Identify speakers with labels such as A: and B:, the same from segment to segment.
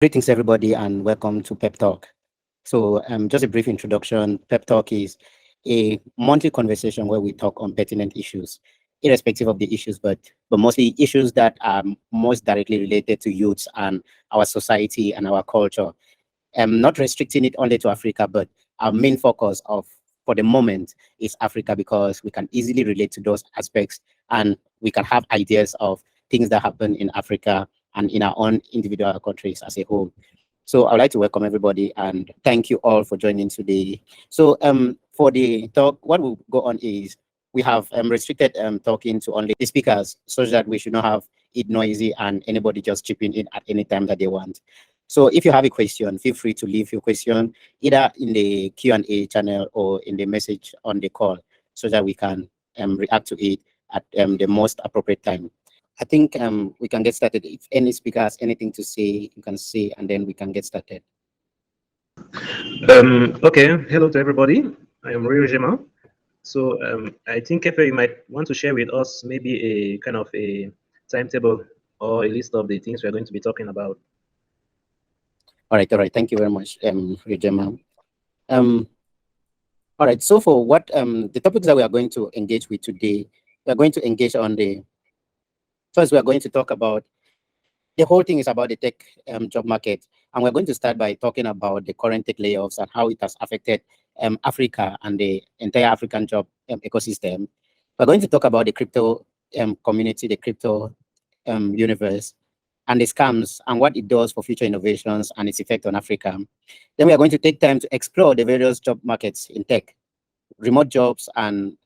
A: Greetings, everybody, and welcome to Pep Talk. So, just a brief introduction. Pep Talk is a monthly conversation where we talk on pertinent issues, irrespective of the issues, but mostly issues that are most directly related to youths and our society and our culture. Not restricting it only to Africa, but our main focus of for the moment is Africa because we can easily relate to those aspects and we can have ideas of things that happen in Africa and in our own individual countries as a whole. So I'd like to welcome everybody and thank you all for joining today. So for the talk, what will go on is we have restricted talking to only the speakers so that we should not have it noisy and anybody just chipping in at any time that they want. So if you have a question, feel free to leave your question either in the Q&A channel or in the message on the call so that we can react to it at the most appropriate time. I think we can get started. If any speaker has anything to say, you can say, and then we can get started.
B: Okay, hello to everybody. I am Rio Jema. So I think Kefe, you might want to share with us maybe a kind of a timetable or a list of the things we're going to be talking about.
A: All right. Thank you very much, Rio Jema. All right. So for what the topics that we are going to engage with today, we are going to engage on the first. We are going to talk about the whole thing is about the tech job market, and we're going to start by talking about the current tech layoffs and how it has affected Africa and the entire African job ecosystem. We're going to talk about the crypto community, the crypto universe, and the scams and what it does for future innovations and its effect on Africa. Then we are going to take time to explore the various job markets in tech, remote jobs, and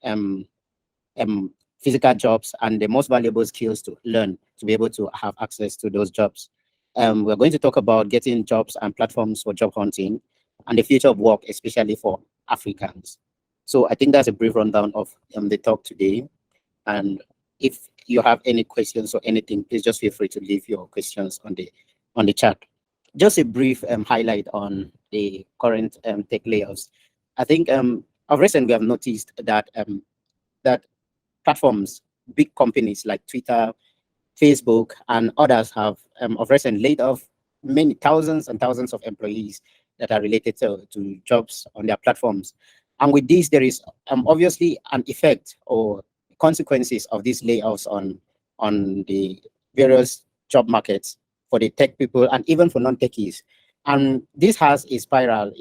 A: physical jobs, and the most valuable skills to learn to be able to have access to those jobs. We're going to talk about getting jobs and platforms for job hunting and the future of work, especially for Africans. So I think that's a brief rundown of the talk today. And if you have any questions or anything, please just feel free to leave your questions on the chat. Just a brief highlight on the current tech layoffs. I think of recent we have noticed that platforms, big companies like Twitter, Facebook, and others have of recent laid off many thousands and thousands of employees that are related to jobs on their platforms. And with this, there is obviously an effect or consequences of these layoffs on the various job markets for the tech people and even for non-techies. And this has a spiral,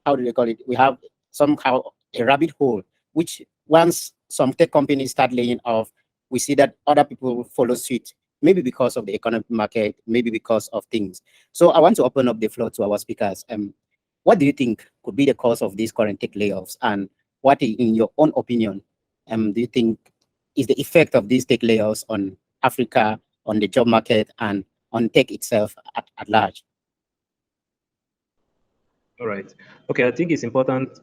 A: how do they call it? We have somehow a rabbit hole, which once some tech companies start laying off, we see that other people follow suit, maybe because of the economic market, maybe because of things. So I want to open up the floor to our speakers. What do you think could be the cause of these current tech layoffs? And what, in your own opinion, do you think is the effect of these tech layoffs on Africa, on the job market, and on tech itself at large?
B: All right. Okay, I think it's important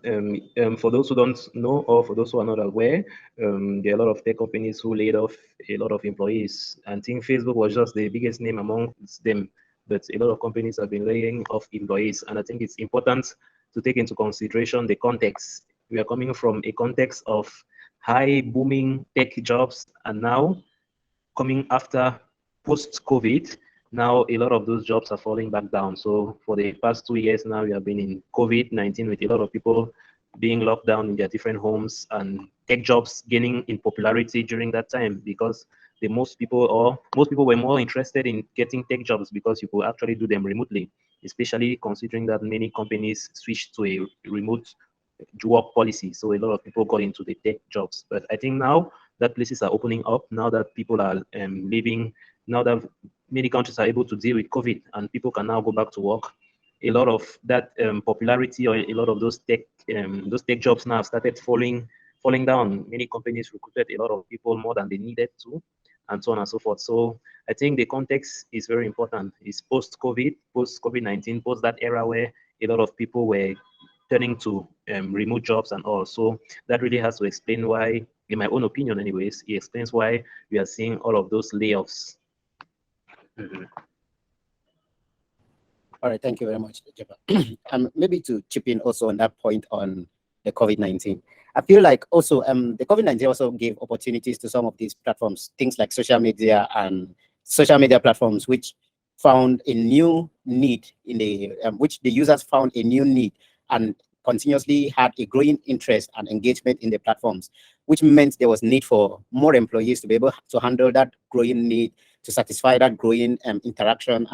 B: for those who don't know or for those who are not aware, there are a lot of tech companies who laid off a lot of employees. I think Facebook was just the biggest name amongst them, but a lot of companies have been laying off employees. And I think it's important to take into consideration the context. We are coming from a context of high booming tech jobs, and now coming after post-COVID, now a lot of those jobs are falling back down. So for the past 2 years now, we have been in COVID-19 with a lot of people being locked down in their different homes and tech jobs gaining in popularity during that time because most people were more interested in getting tech jobs because you could actually do them remotely, especially considering that many companies switched to a remote work policy. So a lot of people got into the tech jobs. But I think now that places are opening up, now that people are living, now that many countries are able to deal with COVID and people can now go back to work, a lot of that popularity or a lot of those tech jobs now have started falling down. Many companies recruited a lot of people more than they needed to, and so on and so forth. So I think the context is very important. It's post-COVID, post-COVID-19, post that era where a lot of people were turning to remote jobs and all. So that really has to explain why, in my own opinion anyways, it explains why we are seeing all of those layoffs.
A: All right, thank you very much, Jeba. Maybe to chip in also on that point on the COVID-19. I feel like also the COVID-19 also gave opportunities to some of these platforms, things like social media and social media platforms, which found a new need in the which the users found a new need and continuously had a growing interest and engagement in the platforms, which meant there was need for more employees to be able to handle that growing need, to satisfy that growing interaction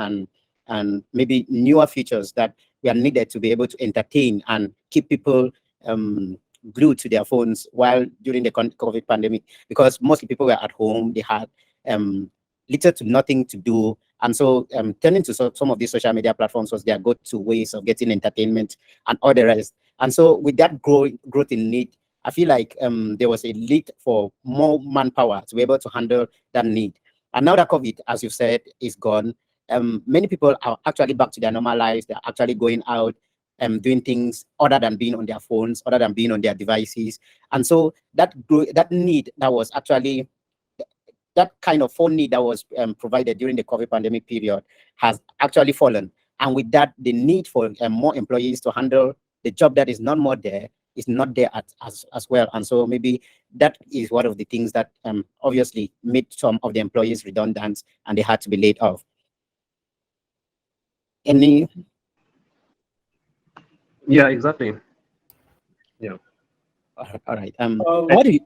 A: and maybe newer features that were needed to be able to entertain and keep people um, glued to their phones while during the COVID pandemic, because mostly people were at home, they had um, little to nothing to do. And so turning to some of these social media platforms was their go-to ways of getting entertainment and all the rest. And so with that growth in need, I feel like there was a need for more manpower to be able to handle that need. And now that COVID, as you said, is gone, many people are actually back to their normal lives. They're actually going out and doing things other than being on their phones, other than being on their devices. And so that need that was actually that kind of phone need that was provided during the COVID pandemic period has actually fallen. And with that, the need for more employees to handle the job that is not more there is not there as well. And so maybe that is one of the things that obviously made some of the employees redundant and they had to be laid off. Any?
B: Yeah, exactly. Yeah.
A: All right. What do you?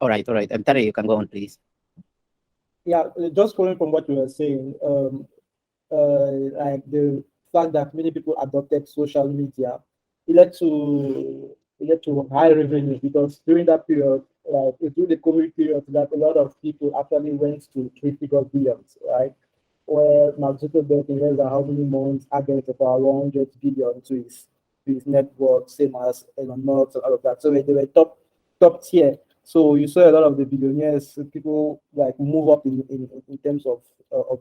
A: All right. Tari, you can go on, please.
C: Yeah, just following from what you were saying, like the fact that many people adopted social media, it led to high revenue because during that period, like during the COVID period, that a lot of people actually went to three-figure billions, right? Where Mark Zuckerberg in less than how many months added about 100 billion to his network, same as Elon Musk and all of that. So they were top tier. So you saw a lot of the billionaires, people like move up in terms of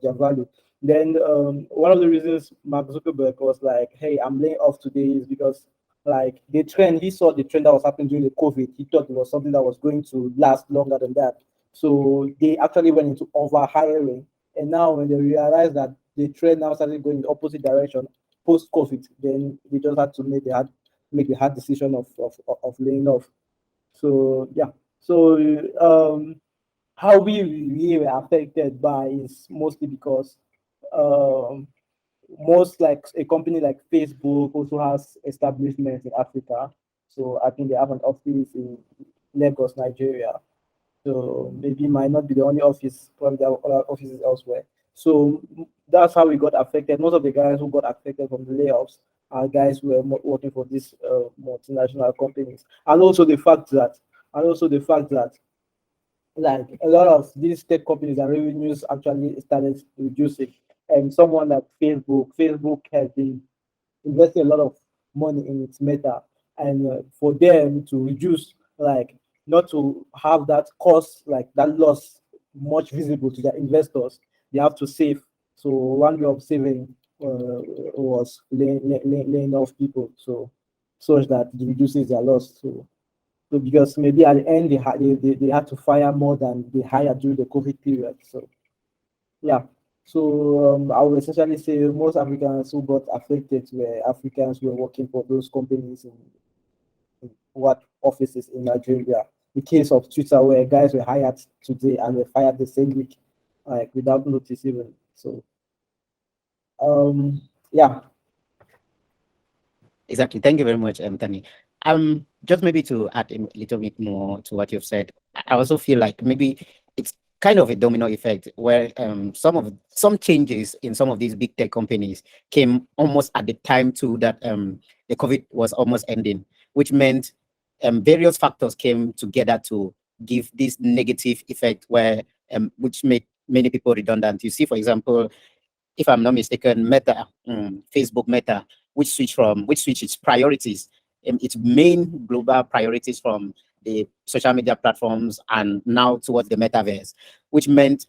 C: their value. Then one of the reasons Mark Zuckerberg was like, "Hey, I'm laying off today," is because like the trend, he saw the trend that was happening during the COVID. He thought it was something that was going to last longer than that. So they actually went into over hiring. And now when they realized that the trend now started going in the opposite direction post COVID, then they just had to make the hard decision of laying off. So yeah. So how we were affected by is mostly because um, most like a company like Facebook also has establishments in Africa. So I think they have an office in Lagos, Nigeria. So maybe might not be the only office, probably there are other offices elsewhere. So that's how we got affected. Most of the guys who got affected from the layoffs are guys who were working for these multinational companies, and also the fact that like a lot of these tech companies and revenues actually started reducing. And someone like Facebook has been investing a lot of money in its meta, and for them to reduce, like not to have that cost, like that loss much visible to their investors, they have to save. So one way of saving was laying off people, so that it reduces their loss. So because maybe at the end they had to fire more than they hired during the COVID period. So yeah. So I would essentially say most Africans who got affected were Africans who were working for those companies in what offices in Nigeria. The case of Twitter where guys were hired today and were fired the same week, like without notice even. So yeah.
A: Exactly. Thank you very much, Tani. Just maybe to add a little bit more to what you've said, I also feel like maybe it's kind of a domino effect where some changes in some of these big tech companies came almost at the time too that the COVID was almost ending, which meant various factors came together to give this negative effect where which made many people redundant. You see, for example, if I'm not mistaken, Meta, Facebook Meta, which switched its priorities, its main global priorities from the social media platforms and now towards the metaverse, which meant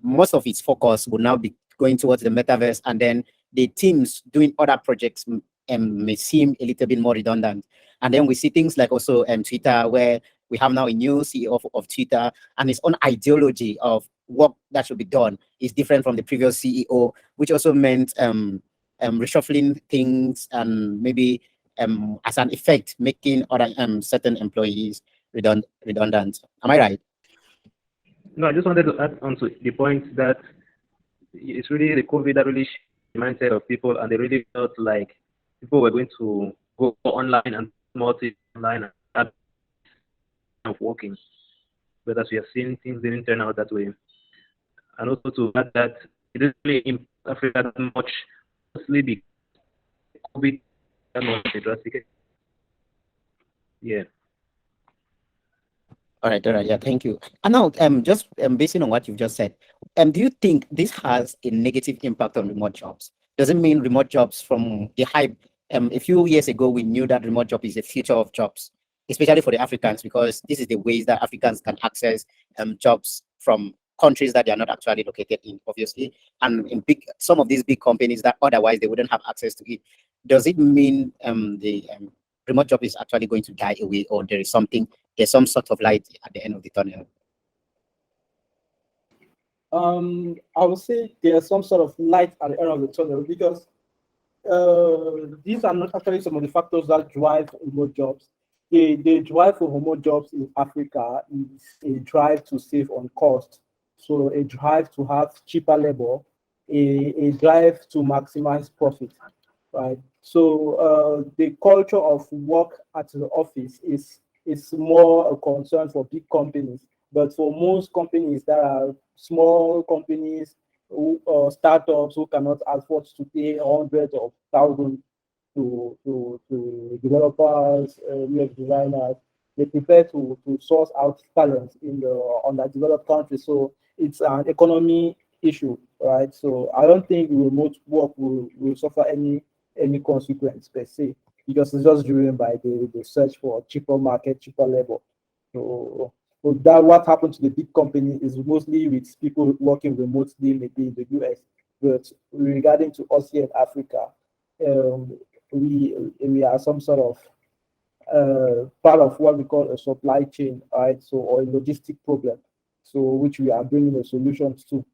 A: most of its focus will now be going towards the metaverse, and then the teams doing other projects may seem a little bit more redundant. And then we see things like also Twitter, where we have now a new CEO of Twitter, and his own ideology of work that should be done is different from the previous CEO, which also meant reshuffling things and maybe as an effect making other certain employees redundant. Am I right?
B: No, I just wanted to add on to the point that it's really the COVID that really changed the mindset of people, and they really felt like people were going to go online and more things online and start of working. But as we have seen, things didn't turn out that way. And also to add that it didn't really impact Africa that much, mostly because COVID that much a drastic. Yeah.
A: All right, yeah, thank you. And now, just basing on what you've just said, do you think this has a negative impact on remote jobs? Does it mean remote jobs from the hype? A few years ago, we knew that remote job is the future of jobs, especially for the Africans, because this is the ways that Africans can access jobs from countries that they are not actually located in, obviously, and in some of these big companies that otherwise they wouldn't have access to it. Does it mean the remote job is actually going to die away, or there's some sort of light at the end of the tunnel?
C: I would say there's some sort of light at the end of the tunnel because these are not actually some of the factors that drive remote jobs. The drive for remote jobs in Africa is a drive to save on cost. So a drive to have cheaper labor, a drive to maximize profit, right? So the culture of work at the office is more a concern for big companies, but for most companies that are small companies who startups who cannot afford to pay hundreds of thousands to developers, UX designers, they prefer to source out talent in the underdeveloped countries. So it's an economy issue, right? So I don't think remote work will suffer any consequence per se because it's just driven by the search for cheaper market, cheaper labor. So, so that what happened to the big company is mostly with people working remotely, maybe in the US. But regarding to us here in Africa, um, we are some sort of part of what we call a supply chain, right? So or a logistic problem, so which we are bringing a solutions to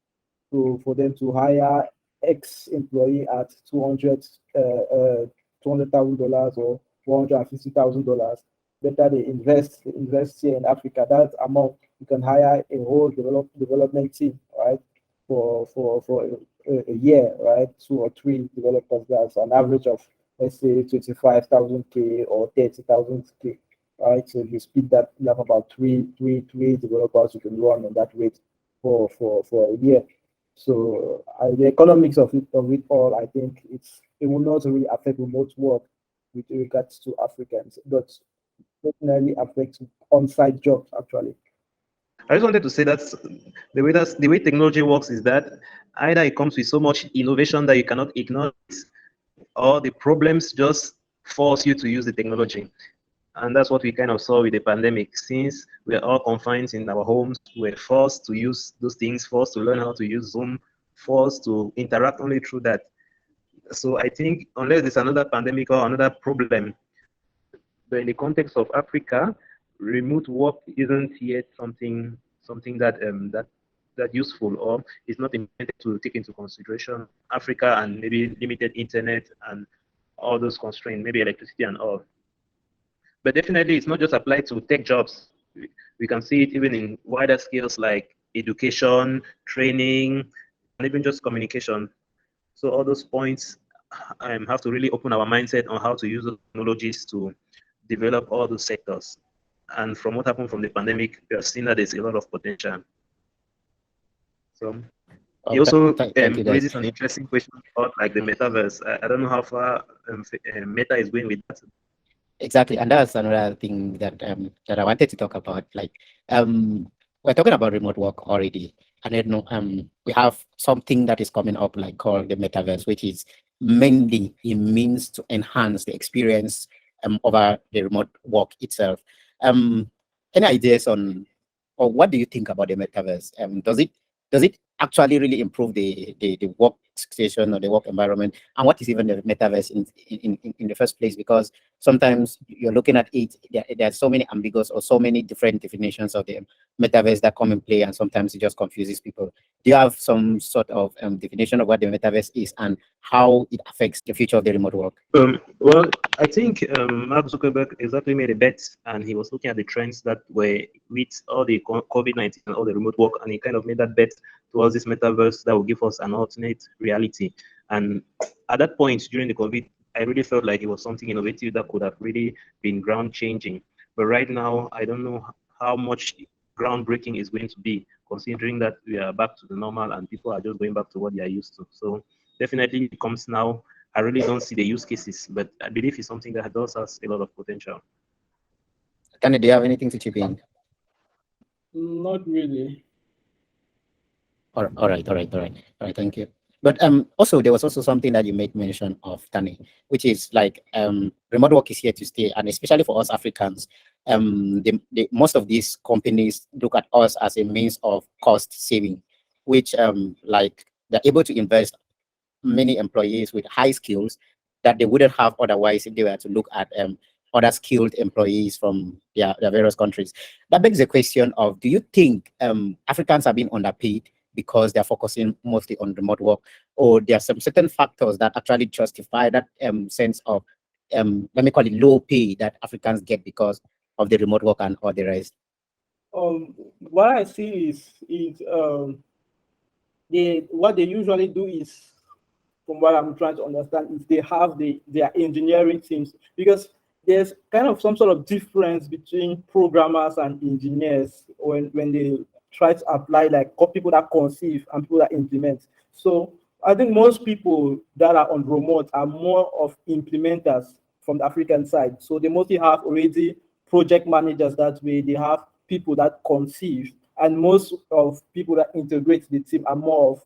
C: for them to hire X employee at $200,000 or $150,000. Better they invest here in Africa. That amount you can hire a whole development team, right? For a year, right? 2 or 3 developers. That's an average of let's say 25,000 K or 30,000 K, right? So if you speed that, you have about three developers you can run on that rate for a year. So the economics of it all, I think it will not really affect remote work with regards to Africans, but definitely affect on-site jobs actually.
B: I just wanted to say that the way technology works is that either it comes with so much innovation that you cannot ignore it, or the problems just force you to use the technology. And that's what we kind of saw with the pandemic. Since we're all confined in our homes, we're forced to use those things, forced to learn how to use Zoom, forced to interact only through that. So I think unless there's another pandemic or another problem, but in the context of Africa, remote work isn't yet something that useful, or is not intended to take into consideration Africa and maybe limited internet and all those constraints, maybe electricity and all. But definitely, it's not just applied to tech jobs. We can see it even in wider scales like education, training, and even just communication. So all those points have to really open our mindset on how to use those technologies to develop all those sectors. And from what happened from the pandemic, we have seen that there's a lot of potential. So he also
A: Thank you, guys.
B: raises an interesting question about like the metaverse. I don't know how far Meta is going with that.
A: Exactly, and that's another thing that I wanted to talk about. Like, we're talking about remote work already, and then we have something that is coming up like called the metaverse, which is mainly it means to enhance the experience over the remote work itself. Any ideas on, or what do you think about the metaverse? Does it actually really improve the work workstation or the work environment, and what is even the metaverse in the first place? Because sometimes you're looking at it, there are so many ambiguous or so many different definitions of the metaverse that come in play, and sometimes it just confuses people. Do you have some sort of definition of what the metaverse is and how it affects the future of the remote work?
B: Well, I think Mark Zuckerberg exactly made a bet, and he was looking at the trends that were with all the COVID-19 and all the remote work, and he kind of made that bet towards this metaverse that will give us an alternate reality. And at that point during the COVID, I really felt like it was something innovative that could have really been ground changing. But right now, I don't know how much groundbreaking is going to be, considering that we are back to the normal and people are just going back to what they are used to. So definitely it comes now. I really don't see the use cases, but I believe it's something that does has a lot of potential.
A: Kenny, do you have anything to chip in?
C: Not really.
A: All right. Thank you. But also there was also something that you made mention of, Tani, which is like remote work is here to stay, and especially for us Africans, most of these companies look at us as a means of cost saving, which like they're able to invest many employees with high skills that they wouldn't have otherwise if they were to look at other skilled employees from their various countries. That begs the question of, do you think Africans are being underpaid because they're focusing mostly on remote work, or there are some certain factors that actually justify that sense of, let me call it low pay that Africans get because of the remote work and all the rest?
C: What I see is what they usually do is, from what I'm trying to understand, is they have their engineering teams, because there's kind of some sort of difference between programmers and engineers when they try to apply, like people that conceive and people that implement. So I think most people that are on remote are more of implementers from the African side. So they mostly have already project managers that way. They have people that conceive, and most of people that integrate the team are more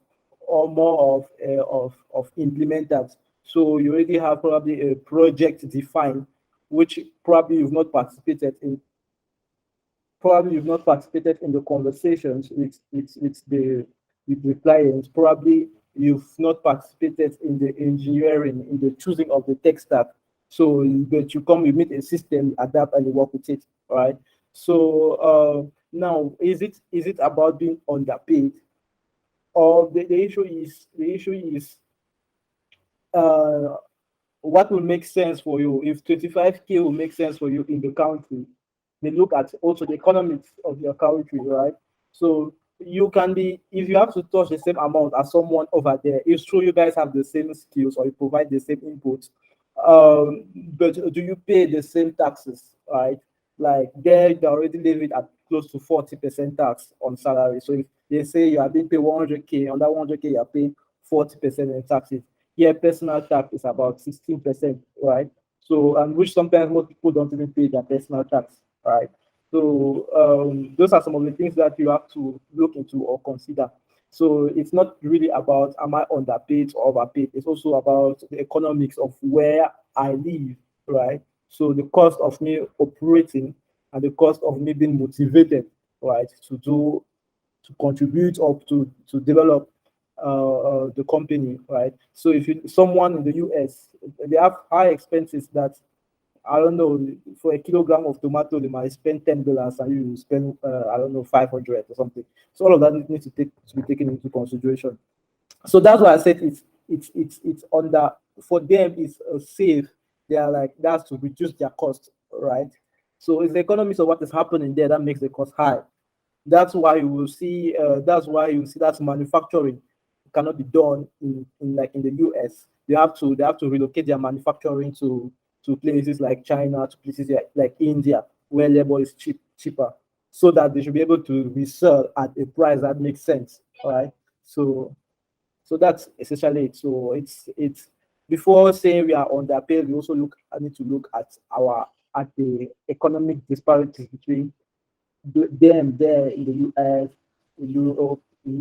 C: of implementers. So you already have probably a project defined, which probably you've not participated in the conversations with the clients. Probably you've not participated in the engineering, in the choosing of the tech stack. So but you come, you meet a system, adapt, and you work with it. All right. So now, is it about being underpaid, or the issue is uh, what will make sense for you? If 25K will make sense for you in the country, they look at also the economics of your country, right? So you can be, if you have to touch the same amount as someone over there, it's true you guys have the same skills or you provide the same input, but do you pay the same taxes, right? Like they already living at close to 40% tax on salary. So if they say you are being paid 100K, on that 100K you are paying 40% in taxes. Here, personal tax is about 16%, right? So, and which sometimes most people don't even pay their personal tax, right? So, those are some of the things that you have to look into or consider. So, it's not really about am I underpaid or overpaid. It's also about the economics of where I live, right? So, the cost of me operating and the cost of me being motivated, right, to contribute or to develop the company, right? So if someone in the US, they have high expenses that, I don't know, for a kilogram of tomato they might spend $10 and you spend I don't know, 500 or something. So all of that needs to be taken into consideration. So that's why I said it's under, for them it's safe. They are like, that's to reduce their cost, right? So it's the economics of what is happening there that makes the cost high. That's why you will see. That manufacturing cannot be done in like in the US. They have to relocate their manufacturing to places like China, to places like India, where labor is cheaper, so that they should be able to resell at a price that makes sense. All right. So that's essentially it. So it's before saying we are underpaid, we also need to look at the economic disparities between them there in the US, in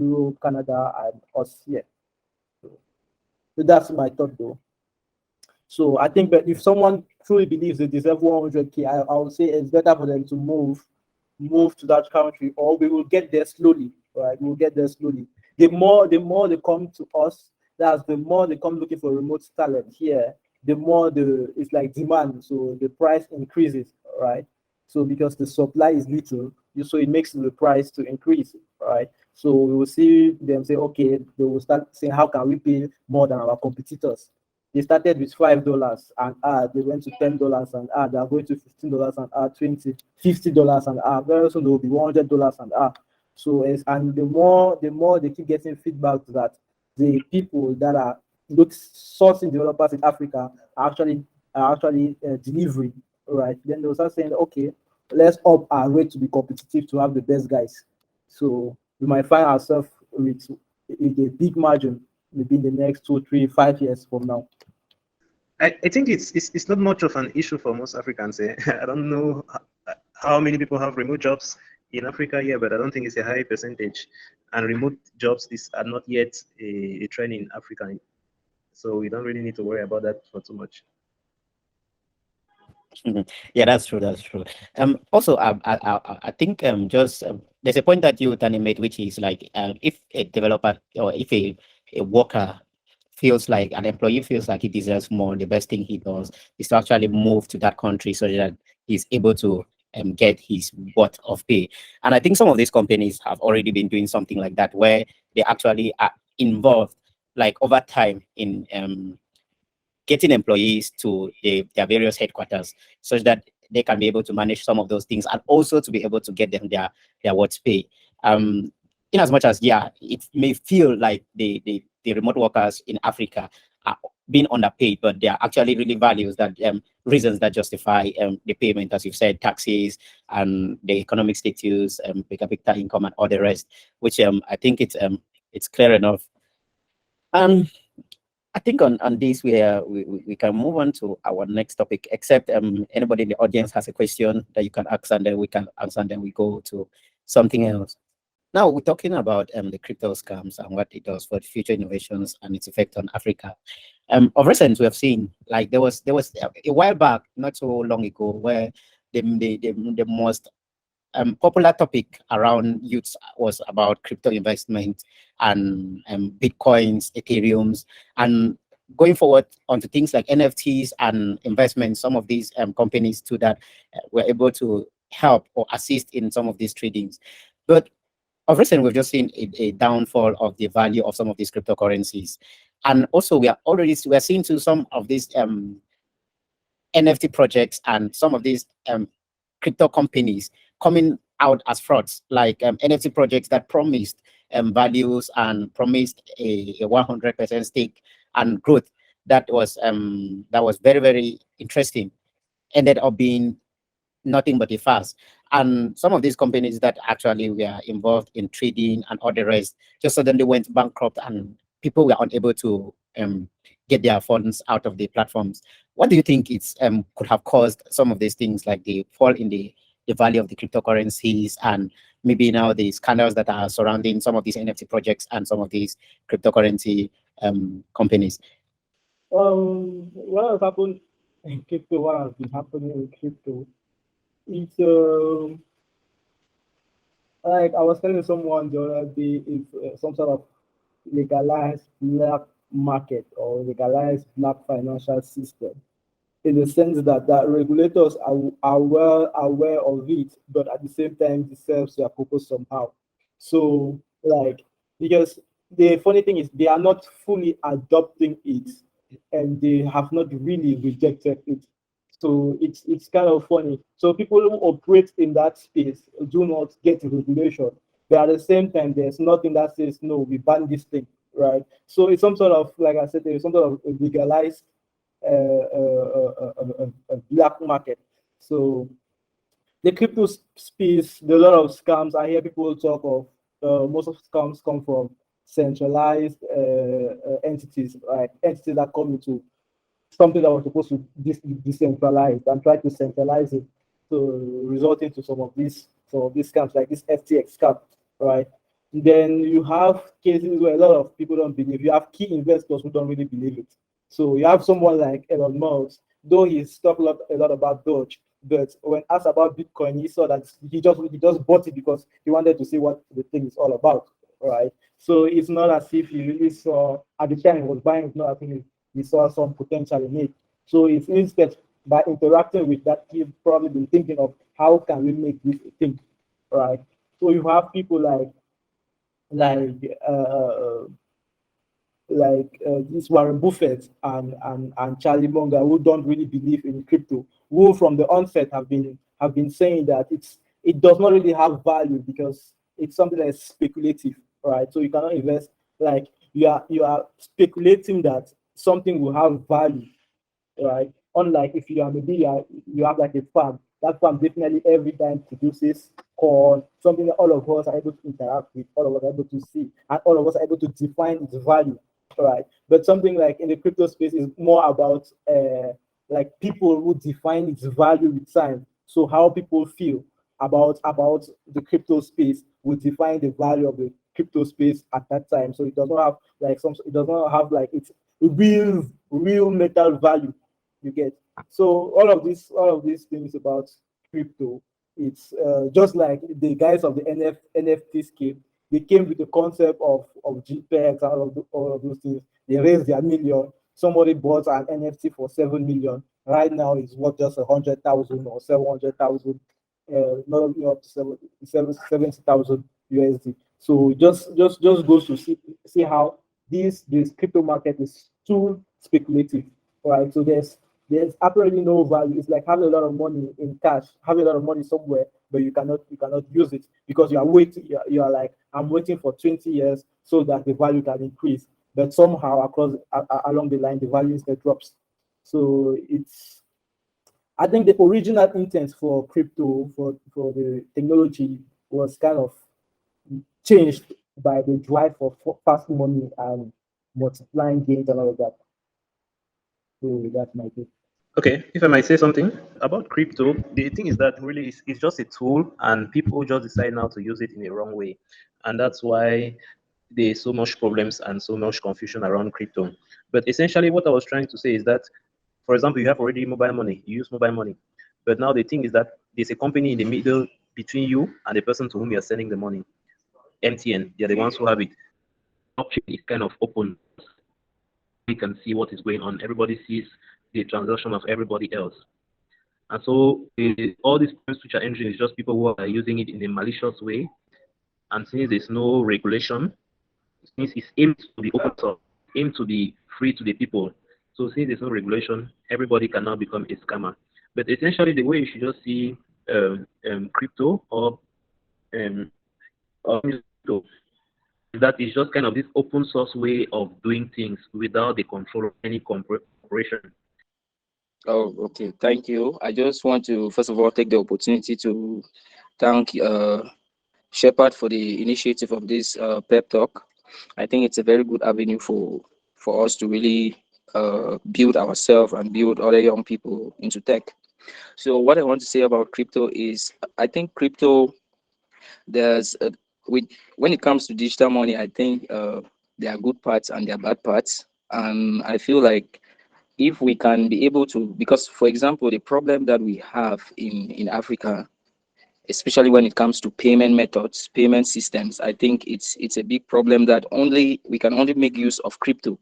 C: Europe, Canada, and us here. So that's my thought, though. So I think that if someone truly believes they deserve 100K, I would say it's better for them to move to that country, or we will get there slowly, right? We'll get there slowly. The more they come to us, That's the more they come looking for remote talent here, the more it's like demand, so the price increases, right? So because the supply is little, so it makes the price to increase, right? So we will see them say, okay, they will start saying, how can we pay more than our competitors? They started with $5 an hour, they went to $10 an hour, they are going to $15 an hour, 20, $50 an hour. Very soon they will be $100 an hour. So and the more they keep getting feedback that the people that are sourcing developers in Africa are actually delivering, right? Then they'll start saying, okay, let's up our rate to be competitive to have the best guys. So we might find ourselves with a big margin maybe in the next 2, 3, 5 years from now.
B: I think it's not much of an issue for most Africans. I don't know how many people have remote jobs in Africa here, but I don't think it's a high percentage. And remote jobs are not yet a trend in Africa, so we don't really need to worry about that for too much.
A: Yeah, that's true. That's true. Also, I think just there's a point that you Tani made, which is like if a developer or if a worker feels like an employee feels like he deserves more, the best thing he does is to actually move to that country so that he's able to get his worth of pay. And I think some of these companies have already been doing something like that, where they actually are involved, like over time, in getting employees to their various headquarters such that they can be able to manage some of those things and also to be able to get them their what's pay. In as much as, yeah, it may feel like the remote workers in Africa are being underpaid, but there are actually really values that reasons that justify the payment, as you've said, taxes and the economic status, per capita income and all the rest, which I think it's clear enough. I think on this we can move on to our next topic, except anybody in the audience has a question that you can ask, and then we can answer, and then we go to something else. Now we're talking about the crypto scams and what it does for the future innovations and its effect on Africa. Of recent, we have seen, like, there was a while back, not so long ago, where the most popular topic around youths was about crypto investment and bitcoins, ethereums, and going forward onto things like NFTs and investments. Some of these companies too that were able to help or assist in some of these tradings. But of recent, we've just seen a downfall of the value of some of these cryptocurrencies, and also we are seeing to some of these NFT projects and some of these crypto companies coming out as frauds, like NFT projects that promised values and promised a 100% stake and growth that was very, very interesting, ended up being nothing but a farce. And some of these companies that actually were involved in trading and all the rest just suddenly went bankrupt, and people were unable to get their funds out of the platforms. What do you think it's could have caused some of these things, like the fall in the value of the cryptocurrencies, and maybe now the scandals that are surrounding some of these NFT projects and some of these cryptocurrency companies?
C: What has happened in crypto? What has been happening in crypto? It's like I was telling someone the other day, it's some sort of legalized black market or legalized black financial system, in the sense that regulators are well aware of it, but at the same time, it serves their purpose somehow. So, like, because the funny thing is, they are not fully adopting it, and they have not really rejected it. So it's kind of funny. So people who operate in that space do not get regulation, but at the same time, there's nothing that says no, we ban this thing, right? So it's some sort of, like I said, there's some sort of legalized a black market. So the crypto space, there are a lot of scams. I hear people talk of most of scams come from centralized entities, right? Entities that come into something that was supposed to be decentralized and try to centralize it, to result into some of these scams, like this FTX scam, right? Then you have cases where a lot of people don't believe. You have key investors who don't really believe it. So you have someone like Elon Musk, though he's talked a lot about Doge, but when asked about Bitcoin, he saw that he just bought it because he wanted to see what the thing is all about. right? So it's not as if you really saw at the time he was buying, it's not as if he saw some potential in it. So it's instead by interacting with that, he's probably been thinking of how can we make this a thing, right? So you have people like this Warren Buffett and Charlie Munger who don't really believe in crypto, who from the onset have been saying that it does not really have value because it's something that is speculative, right? So you cannot invest like you are speculating that something will have value, right? Unlike if you are maybe you have like a farm, that farm definitely every time produces corn, something that all of us are able to interact with, all of us are able to see, and all of us are able to define its value, right? But something like in the crypto space is more about like people who define its value with time. So how people feel about the crypto space will define the value of the crypto space at that time. So it does not have like some it does not have like its real metal value, you get. So all of these things about crypto, it's just like the guys of the NFTs came. They came with the concept of JPEGs and all of those things. They raised their million. Somebody bought an NFT for 7 million. Right now, it's worth just 100,000 or 700,000. Not up to 70,000 USD. So just goes to see how this crypto market is too speculative, right? So there's absolutely no value. It's like having a lot of money in cash, having a lot of money somewhere, but you cannot use it because you are waiting. You are like, I'm waiting for 20 years so that the value can increase. But somehow along the line, the value instead drops. So I think the original intent for crypto for the technology was kind of changed by the drive for fast money and multiplying gains and all of that. So that might be.
B: Okay, if I might say something about crypto, the thing is that really it's just a tool, and people just decide now to use it in a wrong way, and that's why there's so much problems and so much confusion around crypto. But essentially, what I was trying to say is that, for example, you have already mobile money, you use mobile money, but now the thing is that there's a company in the middle between you and the person to whom you're sending the money. MTN, they're the ones who have it. Blockchain is kind of open. We can see what is going on. Everybody sees the transaction of everybody else. And so all these problems which are entering is just people who are using it in a malicious way. And since there's no regulation, since it's aimed to be open source, aimed to be free to the people. So since there's no regulation, everybody can now become a scammer. But essentially, the way you should just see crypto um, or crypto is that it's just kind of this open source way of doing things without the control of any corporation.
D: Oh, okay. Thank you. I just want to first of all take the opportunity to thank Shepard for the initiative of this pep talk. I think it's a very good avenue for us to really build ourselves and build other young people into tech. So what I want to say about crypto is I think crypto there's with when it comes to digital money, I think there are good parts and there are bad parts. And I feel like if we can be able to, because for example, the problem that we have in Africa, especially when it comes to payment methods, payment systems, I think it's a big problem that only we can only make use of crypto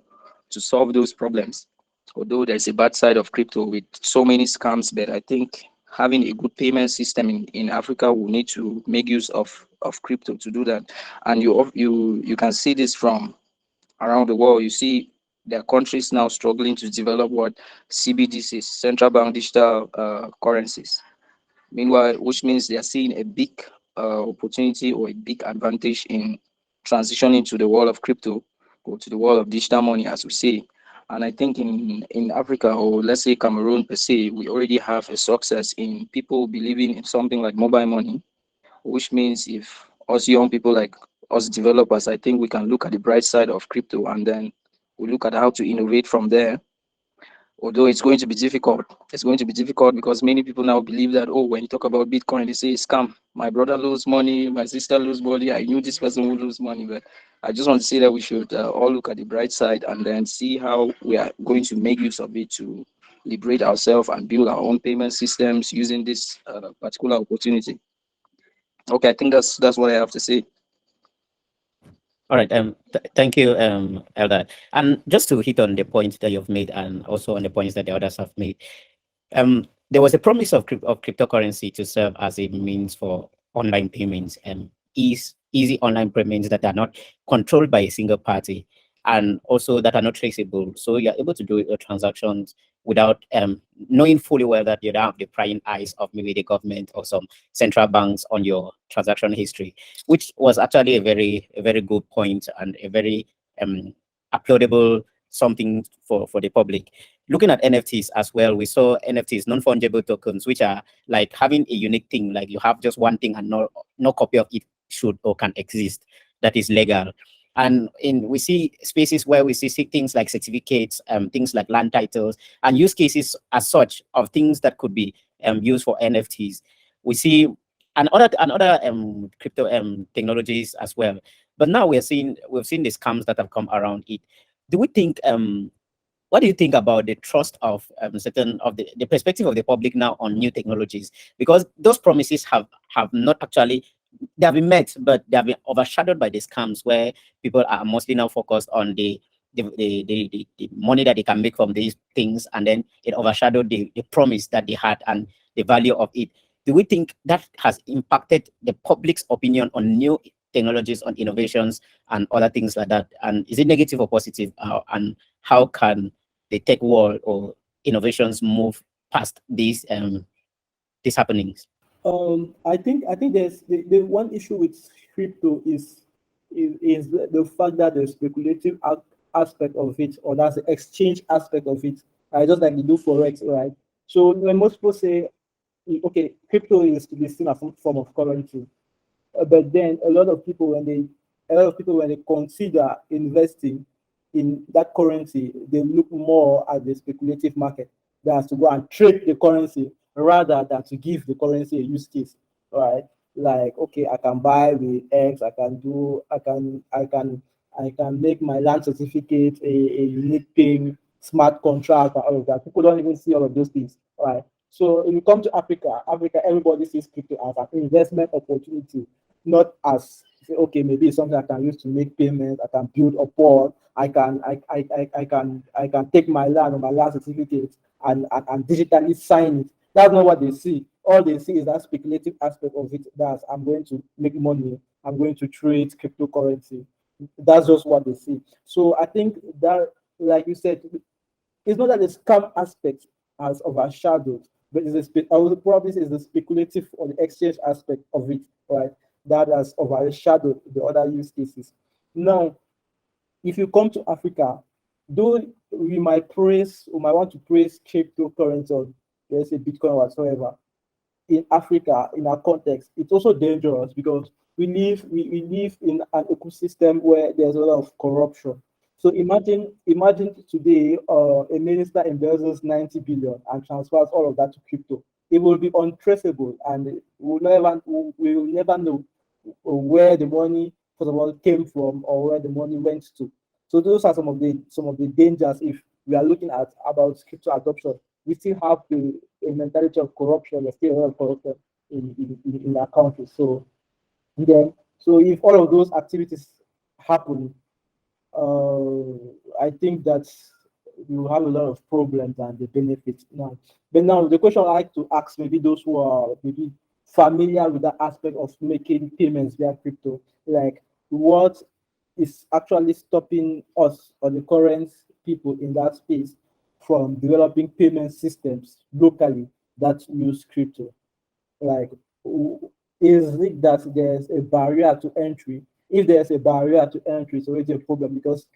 D: to solve those problems. Although there's a bad side of crypto with so many scams, but I think having a good payment system in Africa will need to make use of crypto to do that. And you can see this from around the world. You see there are countries now struggling to develop what CBDCs, central bank digital currencies. Meanwhile, which means they are seeing a big opportunity or a big advantage in transitioning to the world of crypto or to the world of digital money, as we say. And I think in Africa, or let's say Cameroon per se, we already have a success in people believing in something like mobile money, which means if us young people like us developers, I think we can look at the bright side of crypto and then we look at how to innovate from there. Although it's going to be difficult. It's going to be difficult because many people now believe that, oh, when you talk about Bitcoin, they say it's scam. My brother lose money, my sister lose money. I knew this person would lose money. But I just want to say that we should all look at the bright side and then see how we are going to make use of it to liberate ourselves and build our own payment systems using this particular opportunity. Okay, I think that's what I have to say.
A: All right. Thank you, Elder. And just to hit on the points that you've made, and also on the points that the others have made, there was a promise of, of cryptocurrency to serve as a means for online payments and easy online payments that are not controlled by a single party, and also that are not traceable. So you're able to do your transactions without knowing fully well that you don't have the prying eyes of maybe the government or some central banks on your transaction history, which was actually a very good point and a very applaudable something for the public. Looking at NFTs as well, we saw NFTs, non-fungible tokens, which are like having a unique thing, like you have just one thing and no copy of it should or can exist that is legal. And we see spaces where we see things like certificates, things like land titles, and use cases as such of things that could be used for NFTs. We see and other crypto technologies as well. But now we've seen the scams that have come around it. Do we think what do you think about the trust of certain of the perspective of the public now on new technologies? Because those promises have not actually, they have been met, but they have been overshadowed by the scams where people are mostly now focused on the money that they can make from these things, and then it overshadowed the promise that they had and the value of it. Do we think that has impacted the public's opinion on new technologies, on innovations, and other things like that? And is it negative or positive? And how can the tech world or innovations move past these happenings?
C: I think there's the one issue with crypto is the fact that the speculative aspect of it, or that's the exchange aspect of it. I just like to do forex, right? So when most people say, okay, crypto is to be seen as some form of currency, but then a lot of people when they consider investing in that currency, they look more at the speculative market than to go and trade the currency rather than to give the currency a use case, right? Like, okay, I can buy with X, I can make my land certificate a unique thing, smart contract, and all of that. People don't even see all of those things, right? So if you come to Africa, everybody sees crypto as an investment opportunity, not as say, okay, maybe it's something I can use to make payments, I can build upon, I can take my land or my land certificate and digitally sign it. That's not what they see. All they see is that speculative aspect of it. That's I'm going to make money, I'm going to trade cryptocurrency. That's just what they see. So I think that, like you said, it's not that the scam aspect has overshadowed, but I would probably say it's the speculative or the exchange aspect of it, right? That has overshadowed the other use cases. Now, if you come to Africa, though we might want to praise cryptocurrency or let's say Bitcoin or whatsoever, in Africa, in our context, it's also dangerous because we live in an ecosystem where there's a lot of corruption. So imagine today a minister embezzles 90 billion and transfers all of that to crypto. It will be untraceable, and we will never know where the money first of all came from or where the money went to. So those are some of the dangers if we are looking at about crypto adoption. We still have the a mentality of corruption. There's still a lot of corruption in our country. So if all of those activities happen, I think that you have a lot of problems and the benefits now. But now the question I like to ask maybe those who are maybe familiar with that aspect of making payments via crypto, like what is actually stopping us or the current people in that space from developing payment systems locally that use crypto? Like, is it that there's a barrier to entry? If there's a barrier to entry, it's already a problem because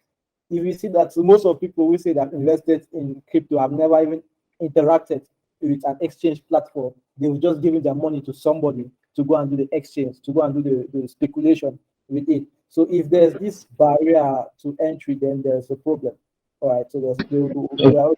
C: if you see that most of people who say that invested in crypto have never even interacted with an exchange platform. They've just given their money to somebody to go and do the exchange, to go and do the speculation with it. So if there's this barrier to entry, then there's a problem. All right. So we are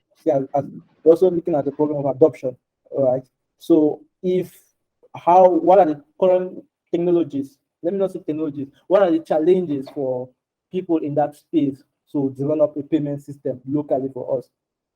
C: we're also looking at the problem of adoption. All right. So what are the current technologies? Let me not say technologies. What are the challenges for people in that space to develop a payment system locally for us?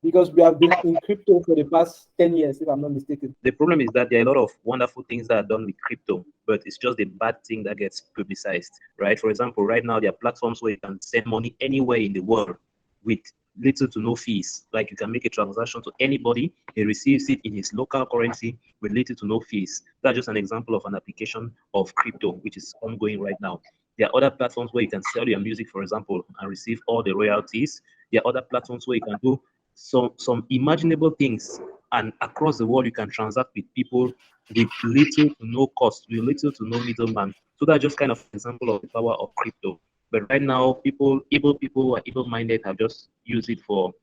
C: Because we have been in crypto for the past 10 years, if I'm not mistaken.
B: The problem is that there are a lot of wonderful things that are done with crypto, but it's just the bad thing that gets publicized, right? For example, right now there are platforms where you can send money anywhere in the world with little to no fees. Like you can make a transaction to anybody, he receives it in his local currency with little to no fees. That's just an example of an application of crypto, which is ongoing right now. There are other platforms where you can sell your music, for example, and receive all the royalties. There are other platforms where you can do some imaginable things, and across the world you can transact with people with little to no cost, with little to no middleman. So that's just kind of an example of the power of crypto. But right now, able people who are able-minded have just used it for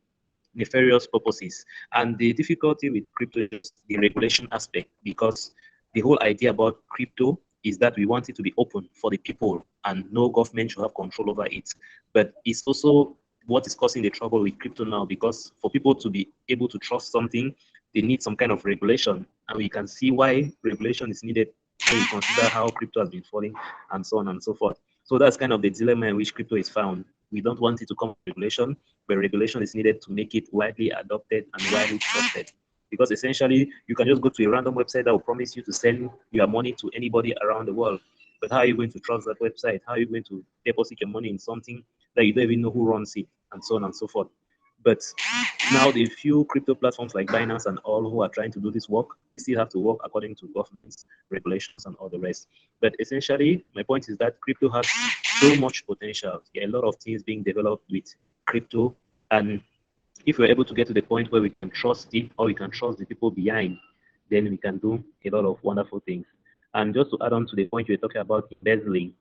B: nefarious purposes. And the difficulty with crypto is just the regulation aspect, because the whole idea about crypto is that we want it to be open for the people and no government should have control over it. But it's also what is causing the trouble with crypto now, because for people to be able to trust something, they need some kind of regulation. And we can see why regulation is needed when you consider how crypto has been falling and so on and so forth. So that's kind of the dilemma in which crypto is found. We don't want it to come with regulation, but regulation is needed to make it widely adopted and widely trusted. Because essentially, you can just go to a random website that will promise you to send your money to anybody around the world. But how are you going to trust that website? How are you going to deposit your money in something that you don't even know who runs it, and so on and so forth? But now the few crypto platforms like Binance and all who are trying to do this work still have to work according to government's regulations and all the rest. But essentially, my point is that crypto has so much potential. There are a lot of things being developed with crypto, and if we're able to get to the point where we can trust it or we can trust the people behind, then we can do a lot of wonderful things. And just to add on to the point you're talking about embezzling,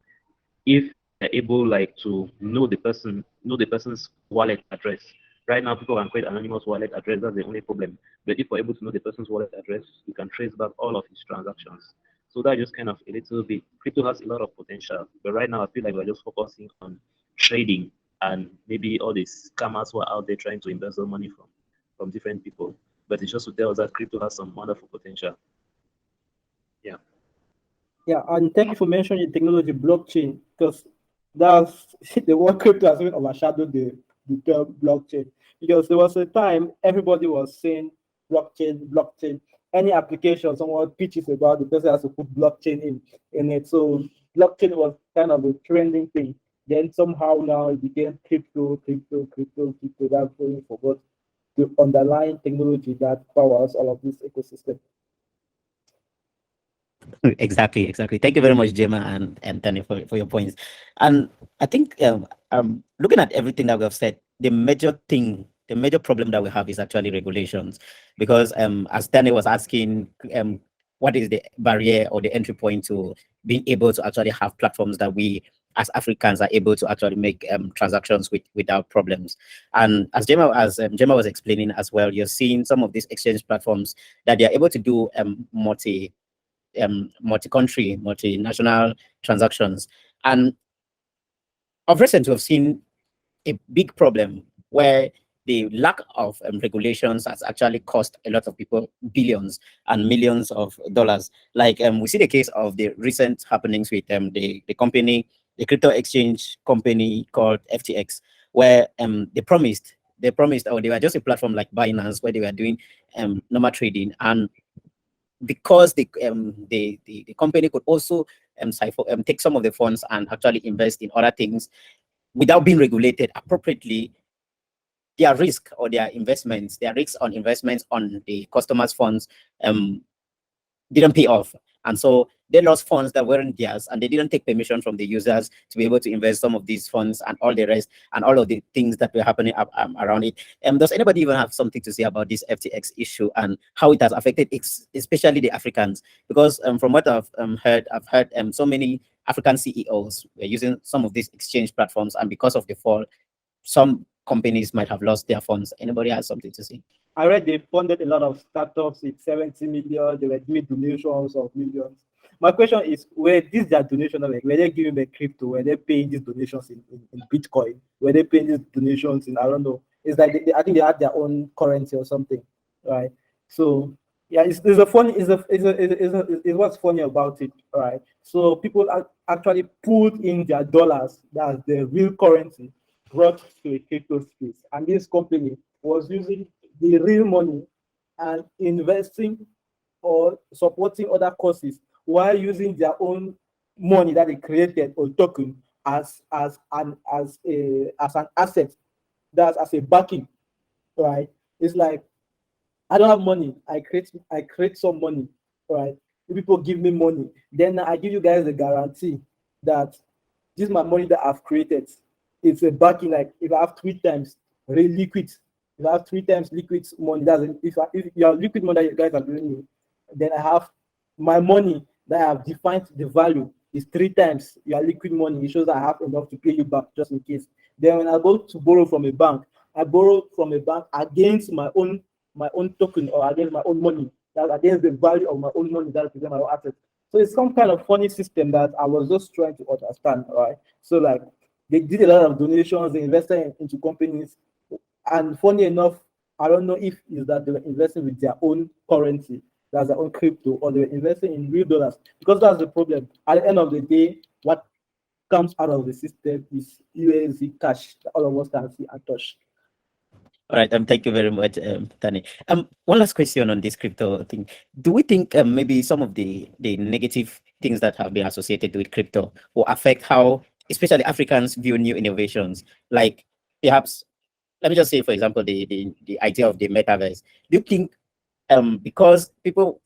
B: if they're able like to know the person's wallet address. Right now, people can create anonymous wallet address. That's the only problem. But if we're able to know the person's wallet address, we can trace back all of his transactions. So that just kind of a little bit. Crypto has a lot of potential, but right now I feel like we're just focusing on trading and maybe all these scammers who are out there trying to embezzle money from different people. But it's just to tell us that crypto has some wonderful potential. Yeah.
C: Yeah, and thank you for mentioning technology blockchain, because that's the word crypto has been overshadowed the term blockchain. Because there was a time everybody was saying blockchain, blockchain. Any application someone pitches about, the person has to put blockchain in it. So blockchain was kind of a trending thing. Then somehow now it became crypto, crypto, crypto, crypto. That's when we forgot the underlying technology that powers all of this ecosystem.
A: Exactly. Thank you very much, Gemma and Tani, for your points. And I think looking at everything that we have said, the major problem that we have is actually regulations. Because as Tani was asking, what is the barrier or the entry point to being able to actually have platforms that we as Africans are able to actually make transactions without problems. And as Gemma was explaining as well, you're seeing some of these exchange platforms that they are able to do multi-country, multinational transactions. And of recent, we've seen a big problem where the lack of regulations has actually cost a lot of people billions and millions of dollars. Like we see the case of the recent happenings with the crypto exchange company called FTX, where they promised, or they were just a platform like Binance where they were doing normal trading, and because the company could also take some of the funds and actually invest in other things without being regulated appropriately, their risk or their risks on investments on the customers' funds didn't pay off. And so they lost funds that weren't theirs, and they didn't take permission from the users to be able to invest some of these funds and all the rest and all of the things that were happening around it. Does anybody even have something to say about this FTX issue and how it has affected especially the Africans? Because from what I've heard so many African CEOs were using some of these exchange platforms, and because of the fall, some companies might have lost their funds. Anybody has something to say?
C: I read they funded a lot of startups with 70 million. They were doing donations of millions. My question is, were these their donations? Like, were they giving the crypto? Were they paying these donations in Bitcoin? Were they paying these donations in, I don't know? It's like I think they had their own currency or something, right? So yeah, it's what's funny about it, right? So people actually put in their dollars, that's the real currency, brought to a crypto space, and this company was using the real money and investing or supporting other causes while using their own money that they created or token as an asset, that's as a backing, right? It's like I don't have money. I create some money, right? You people give me money. Then I give you guys a guarantee that this is my money that I've created. It's a backing, like if I have 3 times real liquid, if I have 3 times liquid money, if your liquid money that you guys are giving me, then I have my money that I have defined the value is 3 times your liquid money. It shows I have enough to pay you back just in case. Then when I go to borrow from a bank, I borrow from a bank against my own token or against my own money. That's against the value of my own money that represents my own asset. So it's some kind of funny system that I was just trying to understand, right? So like they did a lot of donations, they invested into companies, and funny enough, I don't know if is that they were investing with their own currency, that's their own crypto, or they were investing in real dollars. Because that's the problem. At the end of the day, what comes out of the system is USD cash that all of us can see and touch.
A: All right. Thank you very much, Tani. One last question on this crypto thing. Do we think maybe some of the negative things that have been associated with crypto will affect how, especially Africans, view new innovations? Like perhaps, let me just say, for example, the idea of the metaverse. Do you think because people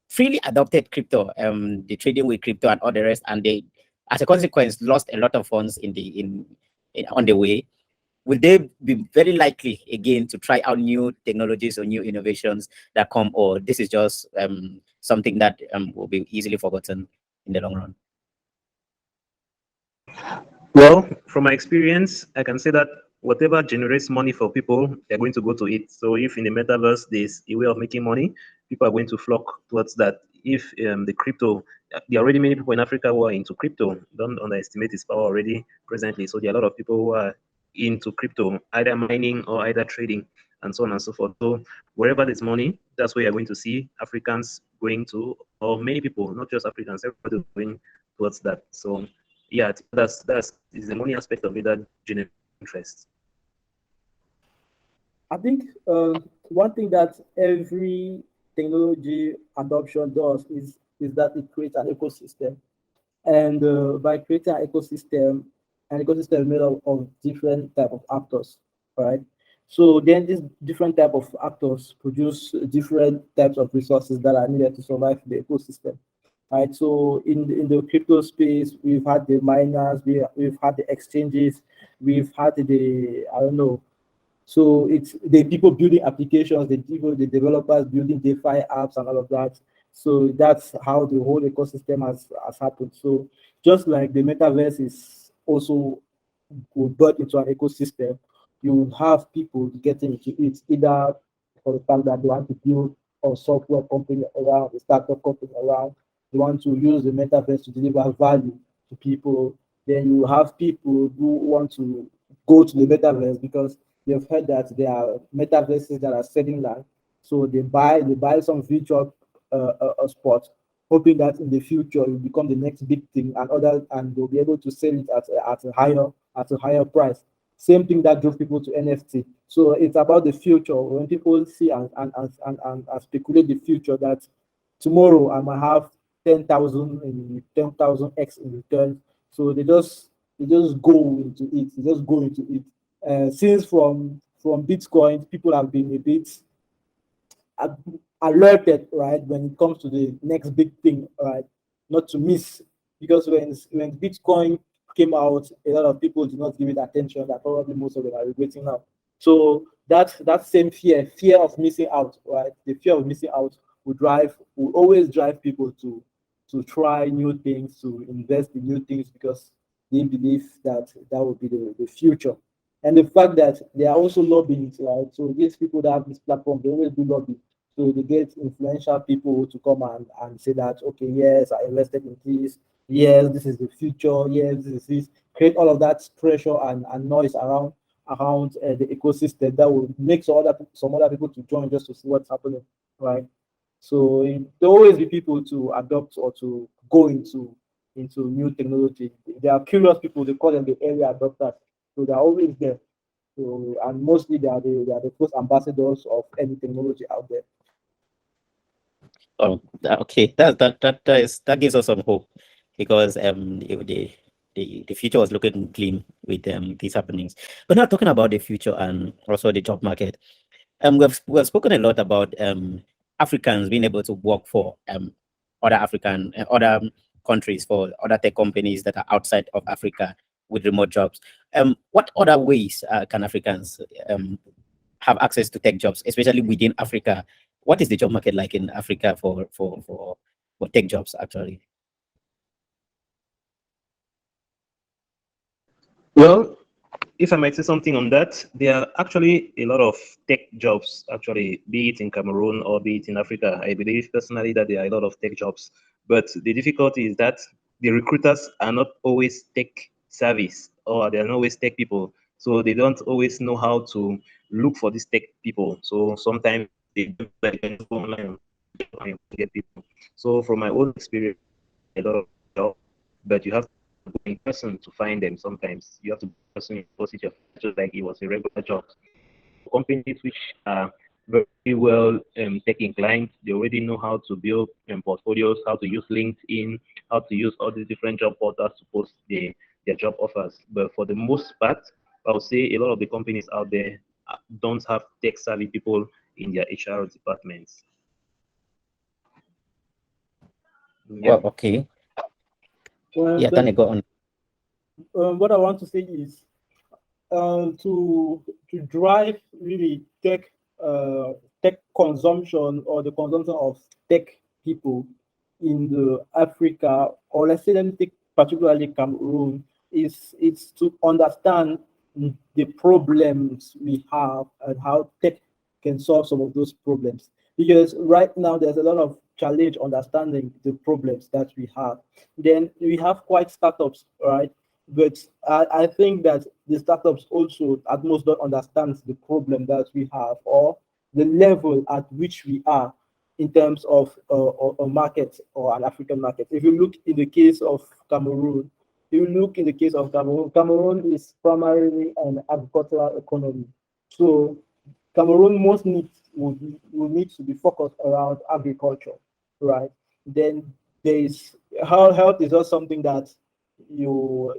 A: freely adopted crypto, the trading with crypto and all the rest, and they, as a consequence, lost a lot of funds in on the way, will they be very likely again to try out new technologies or new innovations that come, or this is just something that will be easily forgotten in the long run?
B: Well, from my experience, I can say that whatever generates money for people, they're going to go to it. So if in the metaverse there's a way of making money, people are going to flock towards that. If the crypto, there are already many people in Africa who are into crypto. Don't underestimate its power already presently. So there are a lot of people who are into crypto, either mining or either trading, and so on and so forth. So wherever there's money, that's where you're going to see Africans going to, or many people, not just Africans, everybody going towards that. So yeah, that's is the money aspect of it that generates interest.
C: I think one thing that every technology adoption does is that it creates an ecosystem, and by creating an ecosystem is made of different type of actors, right? So then these different type of actors produce different types of resources that are needed to survive the ecosystem, right? So in the crypto space, we've had the miners, we've had the exchanges, we've had the, I don't know, so it's the people building applications, the developers building DeFi apps and all of that. So that's how the whole ecosystem has happened. So just like the metaverse is also built into an ecosystem, you have people getting into it either for the fact that they want to build a software company around, a startup company around, they want to use the metaverse to deliver value to people. Then you have people who want to go to the metaverse because they've heard that there are metaverses that are selling land. So they buy some virtual spot, hoping that in the future it will become the next big thing, and they'll be able to sell it at a higher price. Same thing that drove people to NFT. So it's about the future. When people see and speculate the future, that tomorrow I might have 10,000 X in return. So they just go into it. They just go into it. Since from Bitcoin, people have been a bit a- alerted, right, when it comes to the next big thing, right, not to miss. Because when Bitcoin came out, a lot of people did not give it attention. That probably most of them are regretting now. So that same fear of missing out, right? The fear of missing out will always drive people to try new things, to invest in new things because they believe that that will be the future. And the fact that they are also lobbying, right? So these people that have this platform, they always do lobby. So they get influential people to come and say that, okay, yes, I invested in this. Yes, this is the future. Yes, this is this. Create all of that pressure and noise around the ecosystem that will make some other people to join just to see what's happening, right? So there will always be people to adopt or to go into new technology. There are curious people. They call them the early adopters. So they're always there. So, and mostly they are the first ambassadors of any technology out there.
A: Oh, okay. That gives us some hope because the future was looking clean with these happenings. But now talking about the future and also the job market, we've spoken a lot about Africans being able to work for other countries, for other tech companies that are outside of Africa with remote jobs. What other ways can Africans have access to tech jobs, especially within Africa? What is the job market like in Africa for tech jobs actually?
B: Well, if I might say something on that, there are actually a lot of tech jobs, actually, be it in Cameroon or be it in Africa. I believe personally that there are a lot of tech jobs. But the difficulty is that the recruiters are not always tech service, or they're not always tech people. So they don't always know how to look for these tech people. So sometimes they don't like they go online and get people. So from my own experience, a lot of jobs, but you have to go in person to find them. Sometimes you have to go in person in post your just like it was a regular job. Companies which are very well tech inclined, they already know how to build portfolios, how to use LinkedIn, how to use all these different job portals to post their job offers. But for the most part, I would say a lot of the companies out there don't have tech savvy people in their HR departments. Yeah.
A: Well, okay.
C: Well,
A: Yeah, Tani, go on.
C: what I want to say is to drive really tech consumption or the consumption of tech people in the Africa, or let's say let me take particularly Cameroon, is it's to understand the problems we have and how tech can solve some of those problems. Because right now there's a lot of challenge understanding the problems that we have. Then we have quite startups, right? But I think that the startups also at most don't understand the problem that we have or the level at which we are in terms of a market or an African market. If you look in the case of Cameroon, Cameroon is primarily an agricultural economy. So Cameroon most needs would need to be focused around agriculture, right? Then there is health is not something that you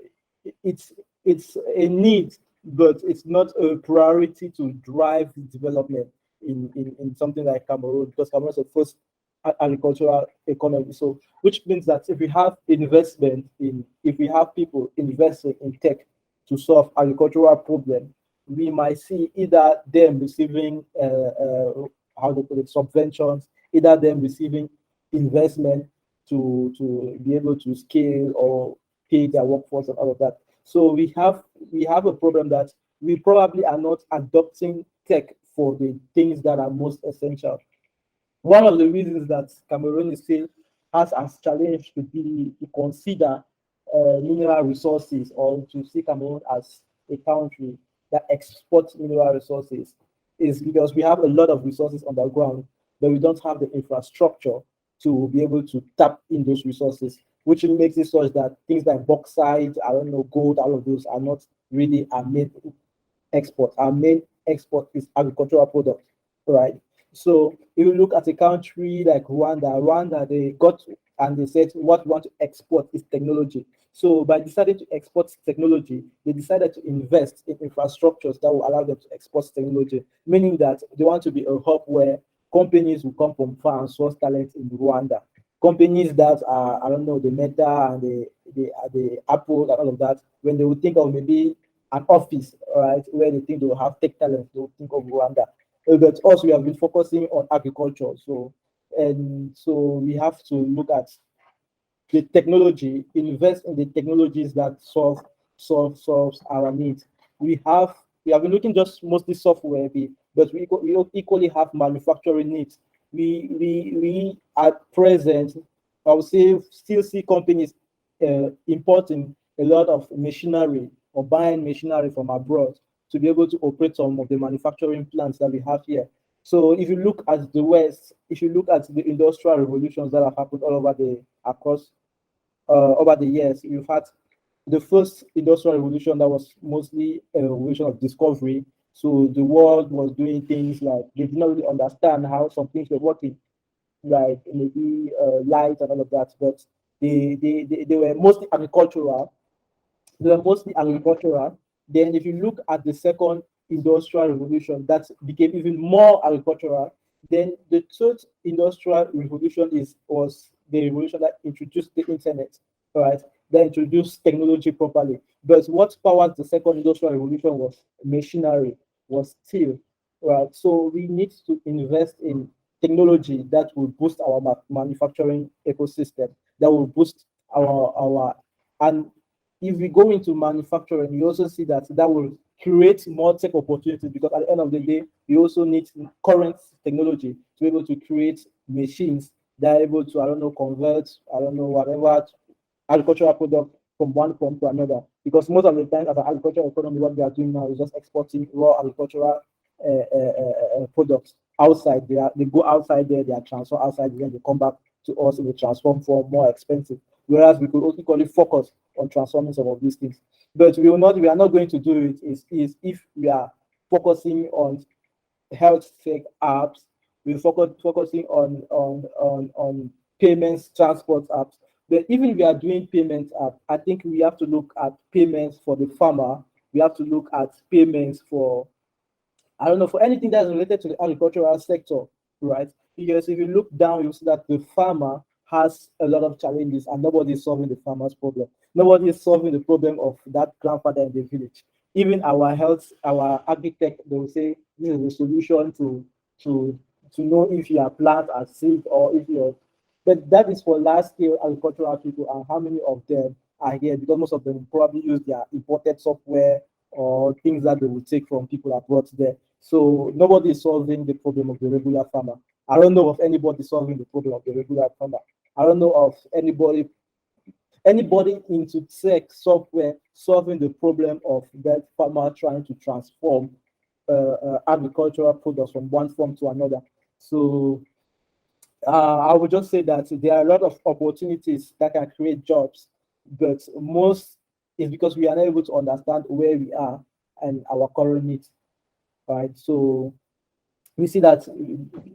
C: it's it's a need, but it's not a priority to drive development in something like Cameroon, because Cameroon is the first agricultural economy. So, which means that if we have people investing in tech to solve agricultural problem, we might see either them receiving how they put it, subventions, either them receiving investment to be able to scale or pay their workforce and all of that. So we have a problem that we probably are not adopting tech for the things that are most essential. One of the reasons that Cameroon is still has as challenge to be to consider mineral resources, or to see Cameroon as a country that exports mineral resources, is because we have a lot of resources underground, but we don't have the infrastructure to be able to tap in those resources, which makes it such that things like bauxite, I don't know, gold, all of those are not really our main export. Our main export is agricultural products, right? So if you look at a country like Rwanda, they got and they said what we want to export is technology. So by deciding to export technology, they decided to invest in infrastructures that will allow them to export technology, meaning that they want to be a hub where companies will come from far and source talent in Rwanda. Companies that are, I don't know, the Meta and the Apple and all of that, when they would think of maybe an office, right, where they think they will have tech talent, they will think of Rwanda. But also we have been focusing on agriculture. So we have to look at the technology, invest in the technologies that solves our needs. We have been looking just mostly software, but we equally have manufacturing needs. We at present, I would say, still see companies importing a lot of machinery or buying machinery from abroad to be able to operate some of the manufacturing plants that we have here. So if you look at the West, if you look at the industrial revolutions that have happened all over the across over the years, you've had the first industrial revolution that was mostly a revolution of discovery. So the world was doing things like they did not really understand how some things were working, like maybe light and all of that, but they were mostly agricultural. They were mostly agricultural. Then, if you look at the second industrial revolution, that became even more agricultural. Then, the third industrial revolution was the revolution that introduced the internet, right? That introduced technology properly. But what powered the second industrial revolution was machinery, was steel, right? So we need to invest in technology that will boost our manufacturing ecosystem, that will boost our and if we go into manufacturing, you also see that that will create more tech opportunities because at the end of the day, we also need current technology to be able to create machines that are able to, I don't know, convert, I don't know, whatever agricultural product from one form to another. Because most of the time, as an agricultural economy, what they are doing now is just exporting raw agricultural products outside. They go outside there, they are transferred outside, then they come back to us in a transform form, more expensive. Whereas we could also equally focus on transforming some of these things. But we are not going to do it is if we are focusing on health tech apps, we're focusing on payments, transport apps. But even if we are doing payments app, I think we have to look at payments for the farmer. We have to look at payments for I don't know, for anything that's related to the agricultural sector, right? Because if you look down, you see that the farmer has a lot of challenges and nobody is solving the farmer's problem. Nobody is solving the problem of that grandfather in the village. Even our health, our architect, they will say this is the solution to to know if your plants are sick or if you're but that is for large scale agricultural people and how many of them are here because most of them probably use their imported software or things that they will take from people abroad there. So nobody is solving the problem of the regular farmer. I don't know of anybody solving the problem of the regular farmer. I don't know of anybody into tech software solving the problem of that farmer trying to transform agricultural products from one form to another. So I would just say that there are a lot of opportunities that can create jobs, but most is because we are not able to understand where we are and our current needs, right? So we see that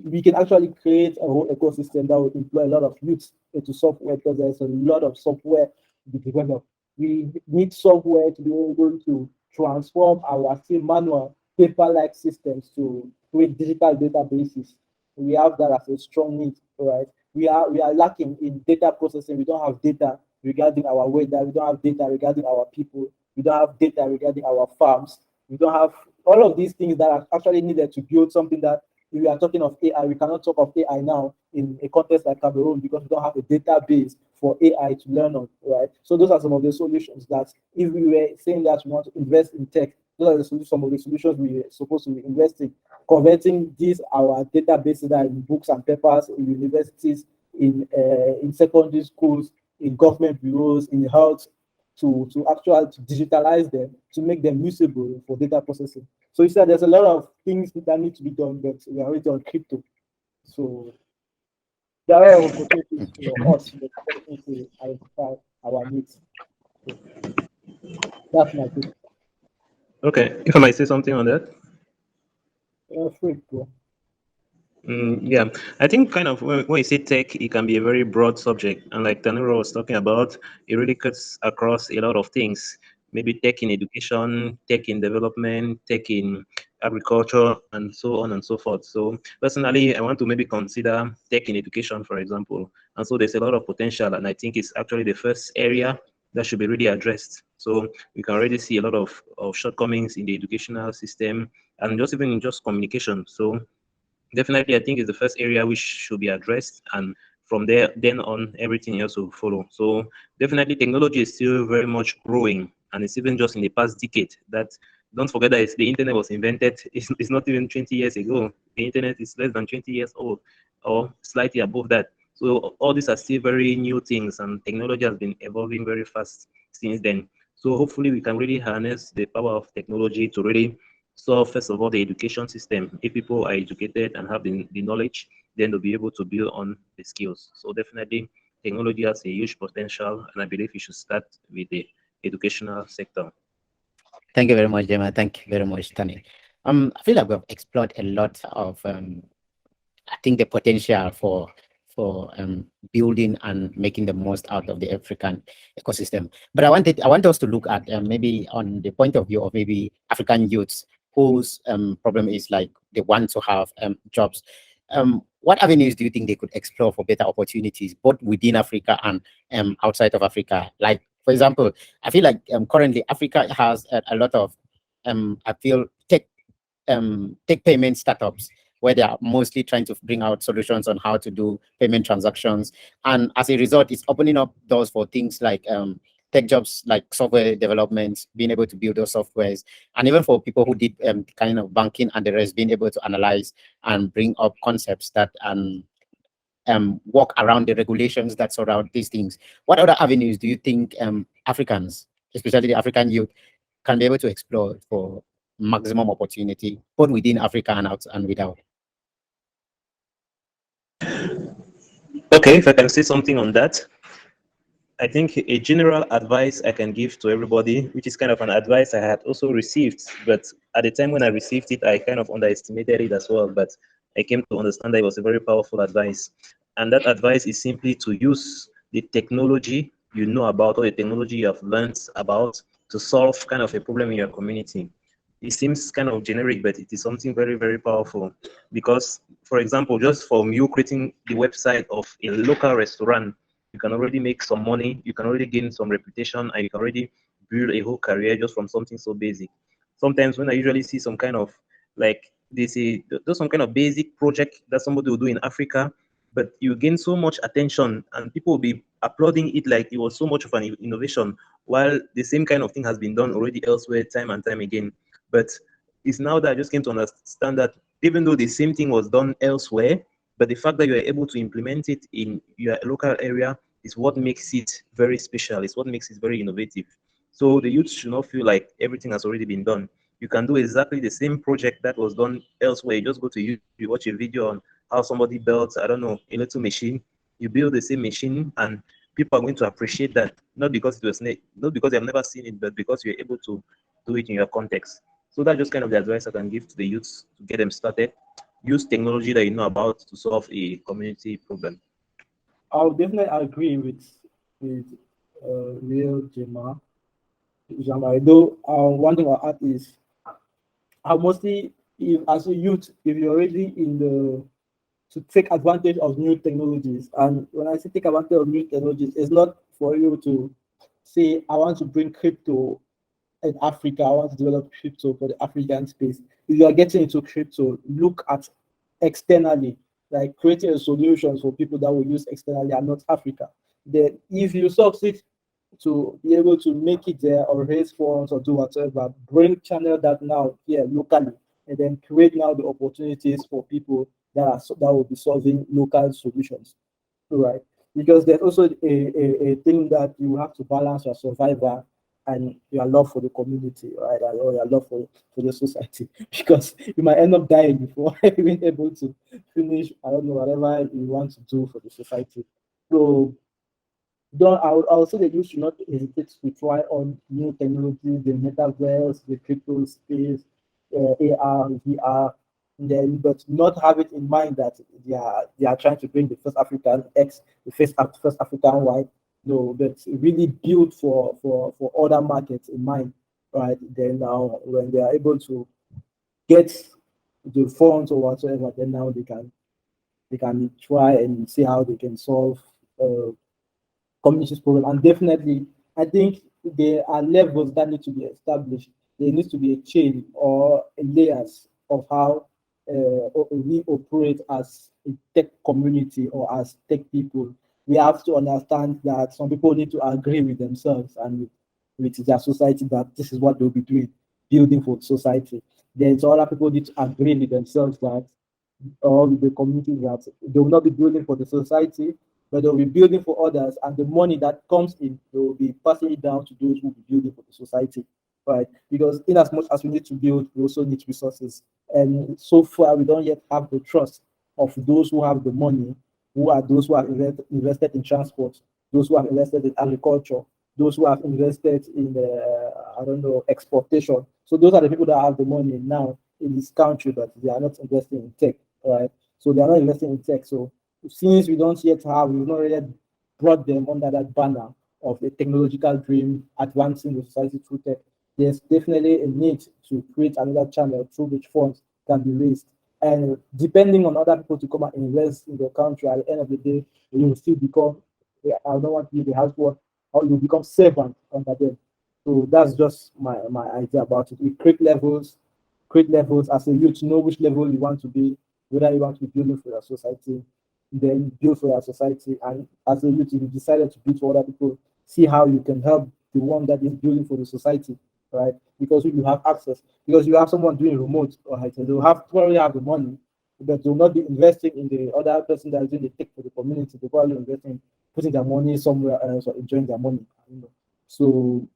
C: we can actually create a whole ecosystem that will employ a lot of youth into software because there's a lot of software to be developed. We need software to be able to transform our still manual paper-like systems to create digital databases. We have that as a strong need, right? We are lacking in data processing. We don't have data regarding our weather. We don't have data regarding our people. We don't have data regarding our farms. We don't have all of these things that are actually needed to build something that if we are talking of AI, we cannot talk of AI now in a context like Cameroon because we don't have a database for AI to learn on, right? So those are some of the solutions that if we were saying that we want to invest in tech, those are some of the solutions we're supposed to be investing. Converting these our databases that are in books and papers in universities, in secondary schools, in government bureaus, in health to actually to digitalize them to make them usable for data processing. So you said there's a lot of things that need to be done, but we are already on crypto. So there are a lot of opportunities for us to identify our needs. So that's my take.
B: Okay, if I might say something on that.
C: Free, bro.
B: Yeah, I think kind of when you say tech, it can be a very broad subject. And like Tanuro was talking about, it really cuts across a lot of things. Maybe tech in education, tech in development, tech in agriculture, and so on and so forth. So personally, I want to maybe consider tech in education, for example. And so there's a lot of potential, and I think it's actually the first area that should be really addressed. So we can already see a lot of shortcomings in the educational system and just even in just communication. So definitely, I think it's the first area which should be addressed, and from there, then on, everything else will follow. So definitely, technology is still very much growing, and it's even just in the past decade that. Don't forget that the internet was invented. It's not even 20 years ago. The internet is less than 20 years old, or slightly above that. So all these are still very new things, and technology has been evolving very fast since then. So hopefully, we can really harness the power of technology to really so first of all, the education system. If people are educated and have the knowledge, then they'll be able to build on the skills. So definitely, technology has a huge potential, and I believe we should start with the educational sector.
A: Thank you very much, Gemma. Thank you very much, Tani. I feel like we've explored a lot of I think the potential for building and making the most out of the African ecosystem. But I want us to look at maybe on the point of view of maybe African youths whose problem is like they want to have jobs. What avenues do you think they could explore for better opportunities, both within Africa and outside of Africa? Like, for example, I feel like currently Africa has a lot of I feel tech payment startups where they are mostly trying to bring out solutions on how to do payment transactions. And as a result, it's opening up doors for things like tech jobs like software development, being able to build those softwares, and even for people who did kind of banking and the rest, being able to analyze and bring up concepts that work around the regulations that surround these things. What other avenues do you think Africans, especially the African youth, can be able to explore for maximum opportunity, both within Africa and out and without?
B: Okay, if I can say something on that, I think a general advice I can give to everybody, which is kind of an advice I had also received, but at the time when I received it, I kind of underestimated it as well. But I came to understand that it was a very powerful advice. And that advice is simply to use the technology you know about or the technology you have learned about to solve kind of a problem in your community. It seems kind of generic, but it is something very, very powerful. Because, for example, just from you creating the website of a local restaurant, you can already make some money, you can already gain some reputation, and you can already build a whole career just from something so basic. Sometimes when I usually see some kind of, like they say, there's some kind of basic project that somebody will do in Africa, but you gain so much attention and people will be applauding it like it was so much of an innovation, while the same kind of thing has been done already elsewhere time and time again. But it's now that I just came to understand that even though the same thing was done elsewhere, but the fact that you are able to implement it in your local area is what makes it very special. It's what makes it very innovative. So the youth should not feel like everything has already been done. You can do exactly the same project that was done elsewhere. You just go to YouTube, you watch a video on how somebody built, I don't know, a little machine. You build the same machine, and people are going to appreciate that, not because it was not because they've never seen it, but because you're able to do it in your context. So that's just kind of the advice I can give to the youths to get them started. Use technology that you know about to solve a community problem.
C: I'll definitely agree with real Jema. Though one thing I'll add is I mostly, if as a youth, if you're already in the to take advantage of new technologies, and when I say take advantage of new technologies, it's not for you to say I want to bring crypto in Africa, I want to develop crypto for the African space. If you are getting into crypto, look at externally, like creating a solution for people that will use externally and not Africa. Then if you succeed to be able to make it there or raise funds or do whatever, bring channel that now here locally, and then create now the opportunities for people that will be solving local solutions, right? Because there's also a thing that you have to balance your survival and your love for the community, right? Or your love for the society, because you might end up dying before being able to finish, I don't know, whatever you want to do for the society. So don't I would say that you should not hesitate to try on new technologies, the metaverse, the crypto space, AR, VR, and then but not have it in mind that they are trying to bring the first African X, the first African Y. No, but really build for other markets in mind, right? Then now when they are able to get the funds or whatsoever, then now they can try and see how they can solve communities problem. And definitely, I think there are levels that need to be established. There needs to be a chain or a layers of how we operate as a tech community or as tech people. We have to understand that some people need to agree with themselves and with their society that this is what they'll be doing, building for society. Then some other people need to agree with themselves that or with the community that they will not be building for the society, but they'll be building for others, and the money that comes in, they will be passing it down to those who will be building for the society, right? Because in as much as we need to build, we also need resources, and so far we don't yet have the trust of those who have the money, who are those who have invested in transport, those who have invested in agriculture, those who have invested in I don't know, exportation. So those are the people that have the money now in this country, but they are not investing in tech, right? So they are not investing in tech. So since we don't yet have, we've not yet brought them under that banner of a technological dream advancing the society through tech, there's definitely a need to create another channel through which funds can be raised. And depending on other people to come and invest in the country, at the end of the day, you will still become, I don't want to be the housework, or you become servant under them. So that's just my idea about it. We create levels as a youth, know which level you want to be, whether you want to be building for your society, then build for your society. And as a youth, if you decided to build for other people, see how you can help the one that is building for the society, right? Because you have access, because you have someone doing remote, right? So they'll have probably have the money, but they'll not be investing in the other person that is doing the tech for the community. They're probably investing, putting their money somewhere else or enjoying their money. You know? So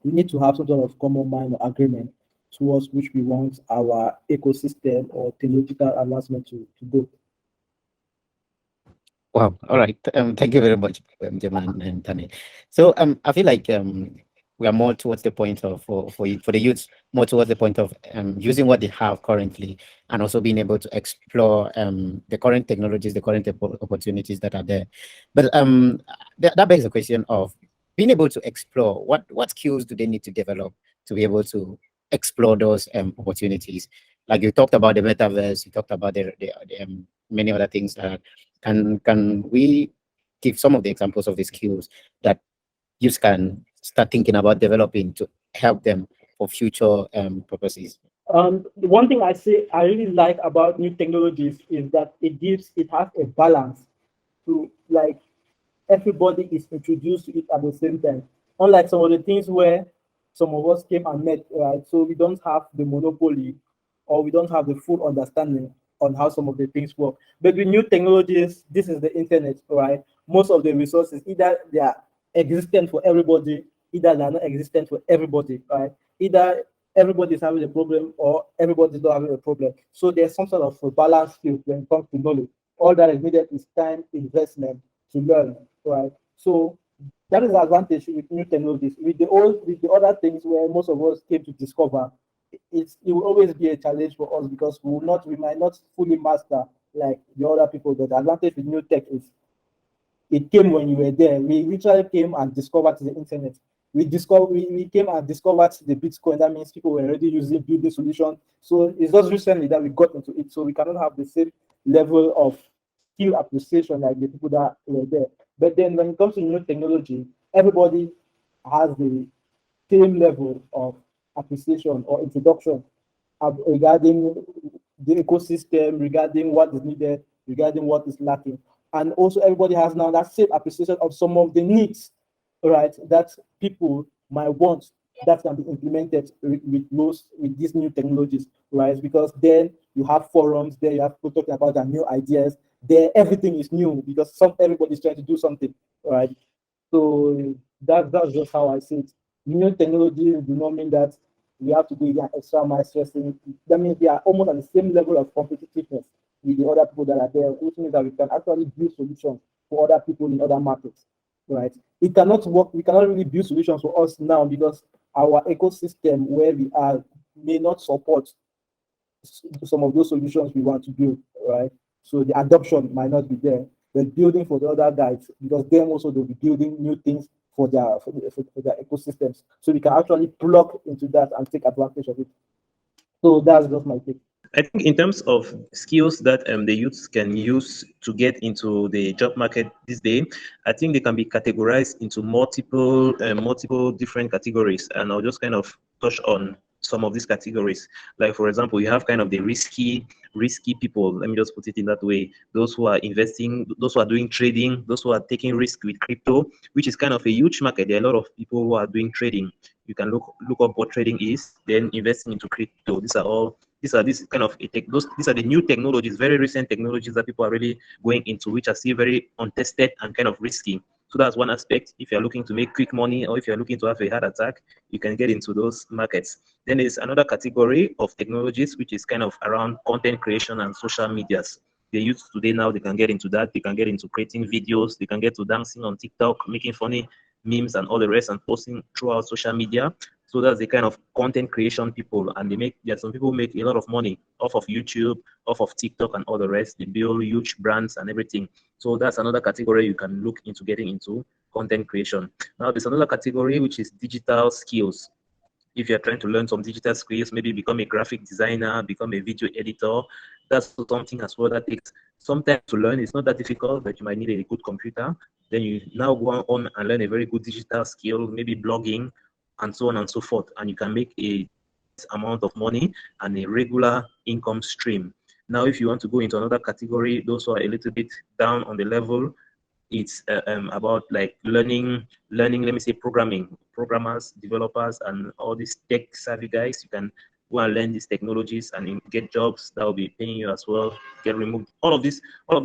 C: we need to have some sort of common mind or agreement towards which we want our ecosystem or technological advancement to go.
A: Wow. All right. Thank you very much, Jaman and Tani. So I feel like we are more towards the point of for the youths, more towards the point of using what they have currently and also being able to explore the current technologies, the current opportunities that are there. But that begs the question of being able to explore what skills do they need to develop to be able to explore those opportunities. Like you talked about the metaverse, you talked about the many other things that can we give some of the examples of the skills that youth can start thinking about developing to help them for future purposes?
C: The one thing I really like about new technologies is that it has a balance to, like, everybody is introduced to it at the same time. Unlike some of the things where some of us came and met, right? So we don't have the monopoly or we don't have the full understanding on how some of the things work. But with new technologies, this is the internet, right? Most of the resources, either they are existent for everybody, either they are not existent for everybody, right? Either everybody is having a problem or everybody is not having a problem. So there's some sort of a balance field when it comes to knowledge. All that is needed is time investment to learn, right? So that is the advantage with new technologies. With the other things where most of us came to discover, it will always be a challenge for us because we might not fully master like the other people. But the advantage with new tech is it came when you were there. We literally came and discovered the internet. We came and discovered the Bitcoin. That means people were already using building solution. So it's just recently that we got into it. So we cannot have the same level of skill appreciation like the people that were there. But then when it comes to new technology, everybody has the same level of appreciation or introduction regarding the ecosystem, regarding what is needed, regarding what is lacking. And also everybody has now that same appreciation of some of the needs, right, that people might want that can be implemented with these new technologies, right? Because then you have forums, there you have people talking about their new ideas. There everything is new because everybody's trying to do something, right? So that's just how I see it. New technologies do not mean that we have to do an extra mile stressing. That means we are almost at the same level of competitiveness with the other people that are there, which means that we can actually build solutions for other people in other markets, right? It cannot work. We cannot really build solutions for us now because our ecosystem where we are may not support some of those solutions we want to build, right? So the adoption might not be there. But building for the other guys, because them also they'll be building new things for their ecosystems. So we can actually plug into that and take advantage of it. So that's just my take.
B: I think in terms of skills that the youths can use to get into the job market this day, I think they can be categorized into multiple different categories, and I'll just kind of touch on some of these categories. Like for example, you have kind of the risky people. Let me just put it in that way. Those who are investing, those who are doing trading, those who are taking risk with crypto, which is kind of a huge market. There are a lot of people who are doing trading. You can look up what trading is, then investing into crypto. These are this kind of these are the new technologies, very recent technologies that people are really going into, which are still very untested and kind of risky. So that's one aspect. If you're looking to make quick money or if you're looking to have a heart attack, you can get into those markets. Then there's another category of technologies, which is kind of around content creation and social medias. The youth today now, they can get into that. They can get into creating videos. They can get to dancing on TikTok, making funny memes and all the rest and posting throughout social media. So that's the kind of content creation people, and there are some people who make a lot of money off of YouTube, off of TikTok and all the rest. They build huge brands and everything. So that's another category you can look into getting into, content creation. Now there's another category which is digital skills. If you're trying to learn some digital skills, maybe become a graphic designer, become a video editor, that's something as well that takes some time to learn. It's not that difficult, but you might need a good computer. Then you now go on and learn a very good digital skill, maybe blogging and so on and so forth. And you can make a amount of money and a regular income stream. Now, if you want to go into another category, those who are a little bit down on the level, it's about like learning, let me say programmers, developers, and all these tech savvy guys. You can go and learn these technologies and get jobs that will be paying you as well, get removed. All of these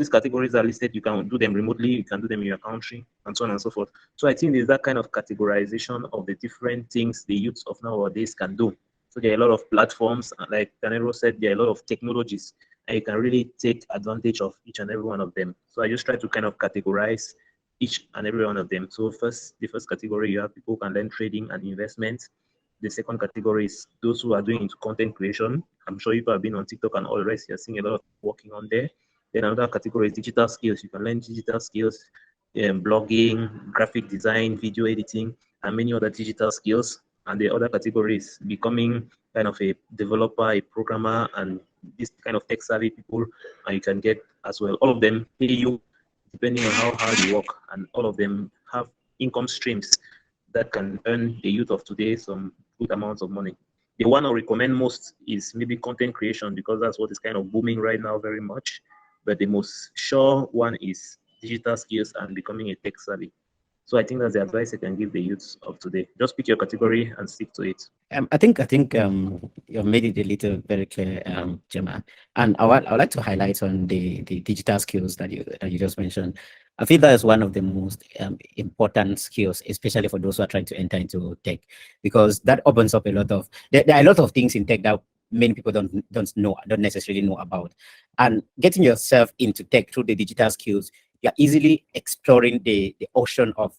B: categories are listed. You can do them remotely, you can do them in your country, and so on and so forth. So I think there's that kind of categorization of the different things the youths of nowadays can do. So there are a lot of platforms, like Danero said, there are a lot of technologies, and you can really take advantage of each and every one of them. So I just try to kind of categorize each and every one of them. So the first category, you have people who can learn trading and investment. The second category is those who are doing into content creation. I'm sure people have been on TikTok and all the rest. You're seeing a lot of working on there. Then another category is digital skills. You can learn digital skills, blogging, graphic design, video editing, and many other digital skills. And the other category is becoming kind of a developer, a programmer, and this kind of tech savvy people, and you can get as well. All of them pay you depending on how hard you work, and all of them have income streams that can earn the youth of today some good amounts of money. The one I recommend most is maybe content creation, because that's what is kind of booming right now very much. But the most sure one is digital skills and becoming a tech savvy. So I think that's the advice I can give the youths of today. Just pick your category and stick to it.
A: I think you've made it a little very clear, Gemma. And I would like to highlight on the digital skills that you just mentioned. I feel that is one of the most important skills, especially for those who are trying to enter into tech, because that opens up a lot of there are a lot of things in tech that many people don't necessarily know about. And getting yourself into tech through the digital skills, you're easily exploring the ocean of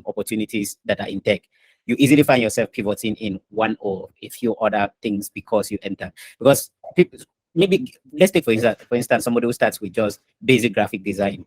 A: opportunities that are in tech. You easily find yourself pivoting in one or a few other things because you enter. Because people, maybe let's take for instance somebody who starts with just basic graphic design.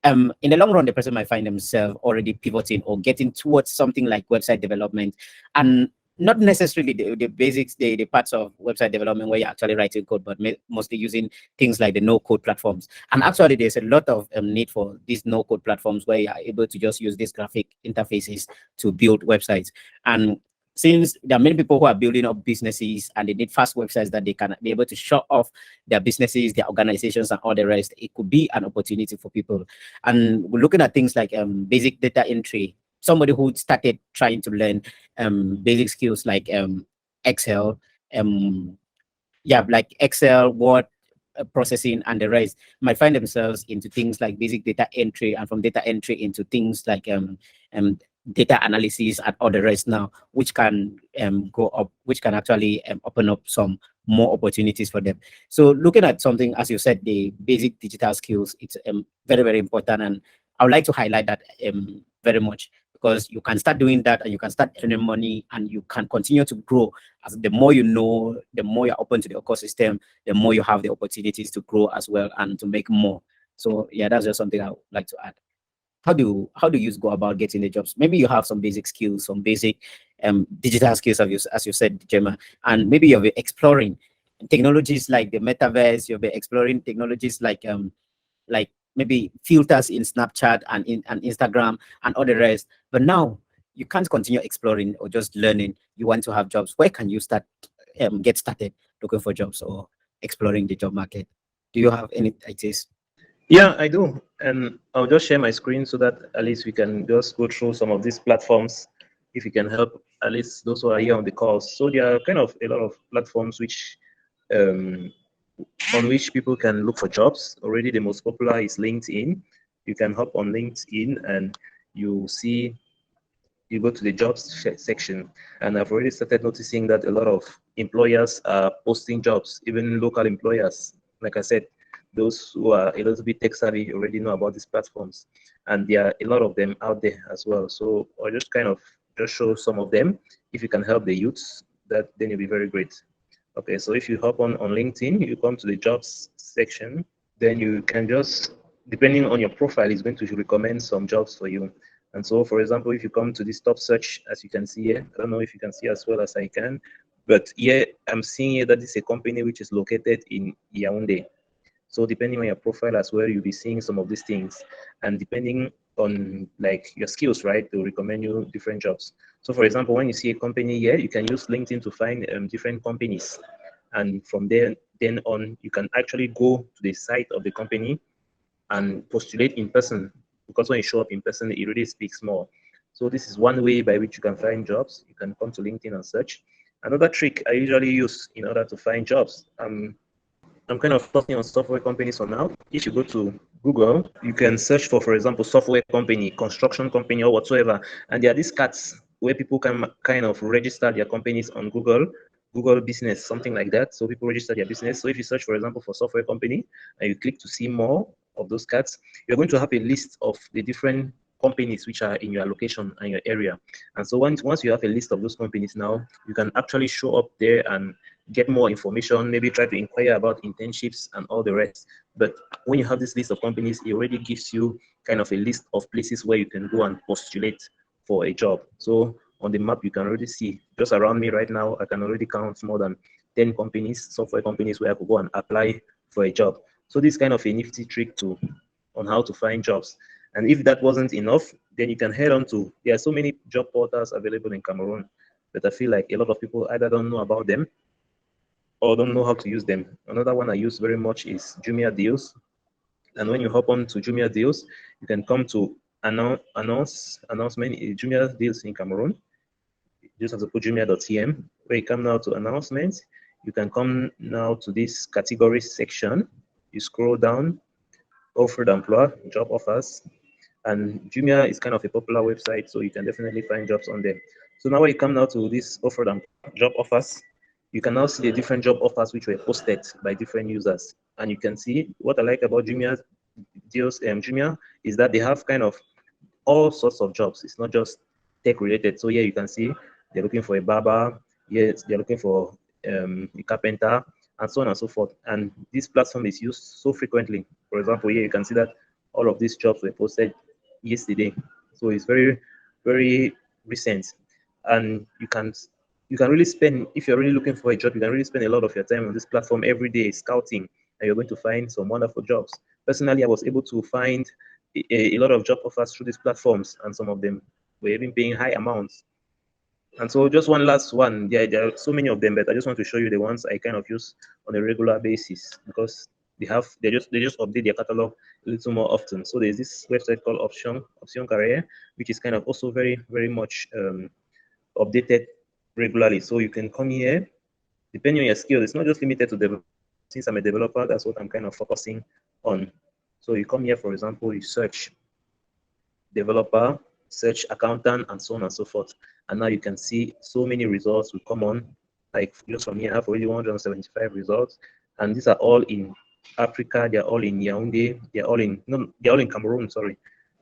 A: In the long run, the person might find themselves already pivoting or getting towards something like website development, and not necessarily the basics, the parts of website development where you're actually writing code, but mostly using things like the no-code platforms. And actually, there's a lot of need for these no-code platforms where you're able to just use these graphic interfaces to build websites. And since there are many people who are building up businesses and they need fast websites that they can be able to show off their businesses, their organizations, and all the rest, it could be an opportunity for people. And we're looking at things like basic data entry. Somebody who started trying to learn basic skills like Excel, like Excel, Word, processing, and the rest, might find themselves into things like basic data entry, and from data entry into things like data analysis and all the rest now, which can go up, which can actually open up some more opportunities for them. So looking at something, as you said, the basic digital skills, it's very, very important. And I would like to highlight that very much, because you can start doing that and you can start earning money and you can continue to grow. As the more you know, the more you're open to the ecosystem, the more you have the opportunities to grow as well and to make more. So yeah, that's just something I would like to add. How do you go about getting the jobs? Maybe you have some basic skills, some basic digital skills, as you said, Gemma, and maybe you'll be exploring technologies like the metaverse. You'll be exploring technologies like maybe filters in Snapchat and Instagram and all the rest. But now you can't continue exploring or just learning. You want to have jobs. Where can you start? Get started looking for jobs or exploring the job market? Do you have any ideas?
B: Yeah, I do. And I'll just share my screen so that at least we can just go through some of these platforms, if you can help at least those who are here on the calls. So there are kind of a lot of platforms on which people can look for jobs. Already the most popular is LinkedIn. You can hop on LinkedIn and you go to the jobs section, and I've already started noticing that a lot of employers are posting jobs, even local employers. Like I said, those who are a little bit tech savvy already know about these platforms, and there are a lot of them out there as well. So I'll just kind of just show some of them. If you can help the youths, that then it'll be very great. Okay, so if you hop on LinkedIn, you come to the jobs section, then you can just, depending on your profile, it's going to recommend some jobs for you. And so, for example, if you come to this top search, as you can see here, I don't know if you can see as well as I can, but here I'm seeing here that this is a company which is located in Yaoundé. So depending on your profile as well, you'll be seeing some of these things, and depending on like your skills, right, they'll recommend you different jobs. So for example, when you see a company here, you can use LinkedIn to find different companies, and from there then on, you can actually go to the site of the company and postulate in person, because when you show up in person, it really speaks more. So this is one way by which you can find jobs. You can come to LinkedIn and search. Another trick I usually use in order to find jobs, I'm kind of focusing on software companies for now. If you go to Google, you can search for example, software company, construction company, or whatsoever. And there are these cards where people can kind of register their companies on Google Business, something like that. So people register their business. So if you search, for example, for software company, and you click to see more of those cards, you're going to have a list of the different companies which are in your location and your area. And so once you have a list of those companies now, you can actually show up there and get more information, maybe try to inquire about internships and all the rest. But when you have this list of companies, it already gives you kind of a list of places where you can go and postulate for a job. So on the map, you can already see, just around me right now, I can already count more than 10 companies, software companies, where I could go and apply for a job. So this is kind of a nifty trick on how to find jobs. And if that wasn't enough, then you can head on to, there are so many job portals available in Cameroon, but I feel like a lot of people either don't know about them or don't know how to use them. Another one I use very much is Jumia Deals. And when you hop on to Jumia Deals, you can come to announcement Jumia Deals in Cameroon. You just have to put jumia.cm. Where you come now to announcements, you can come now to this category section. You scroll down, offer d'emploi, job offers. And Jumia is kind of a popular website, so you can definitely find jobs on there. So now when you come now to this offer d'emploi, job offers, you can now see the different job offers which were posted by different users. And you can see what I like about Jumia deals, Jumia, is that they have kind of all sorts of jobs. It's not just tech related. So here you can see they're looking for a barber, yes, they're looking for a carpenter, and so on and so forth. And this platform is used so frequently. For example, here you can see that all of these jobs were posted yesterday. So it's very, very recent. And you can really spend, if you're really looking for a job, you can really spend a lot of your time on this platform every day scouting, and you're going to find some wonderful jobs. Personally, I was able to find a lot of job offers through these platforms, and some of them were even paying high amounts. And so just one last one, there are so many of them, but I just want to show you the ones I kind of use on a regular basis, because they just update their catalog a little more often. So there's this website called Option Career, which is kind of also very, very much updated regularly. So you can come here, depending on your skill. It's not just limited to development. Since I'm a developer, that's what I'm kind of focusing on. So you come here, for example, you search developer, search accountant, and so on and so forth. And now you can see so many results will come on. Like just from here, I have already 175 results, and these are all in Africa. They're all in Yaoundé. They're all in Cameroon. Sorry,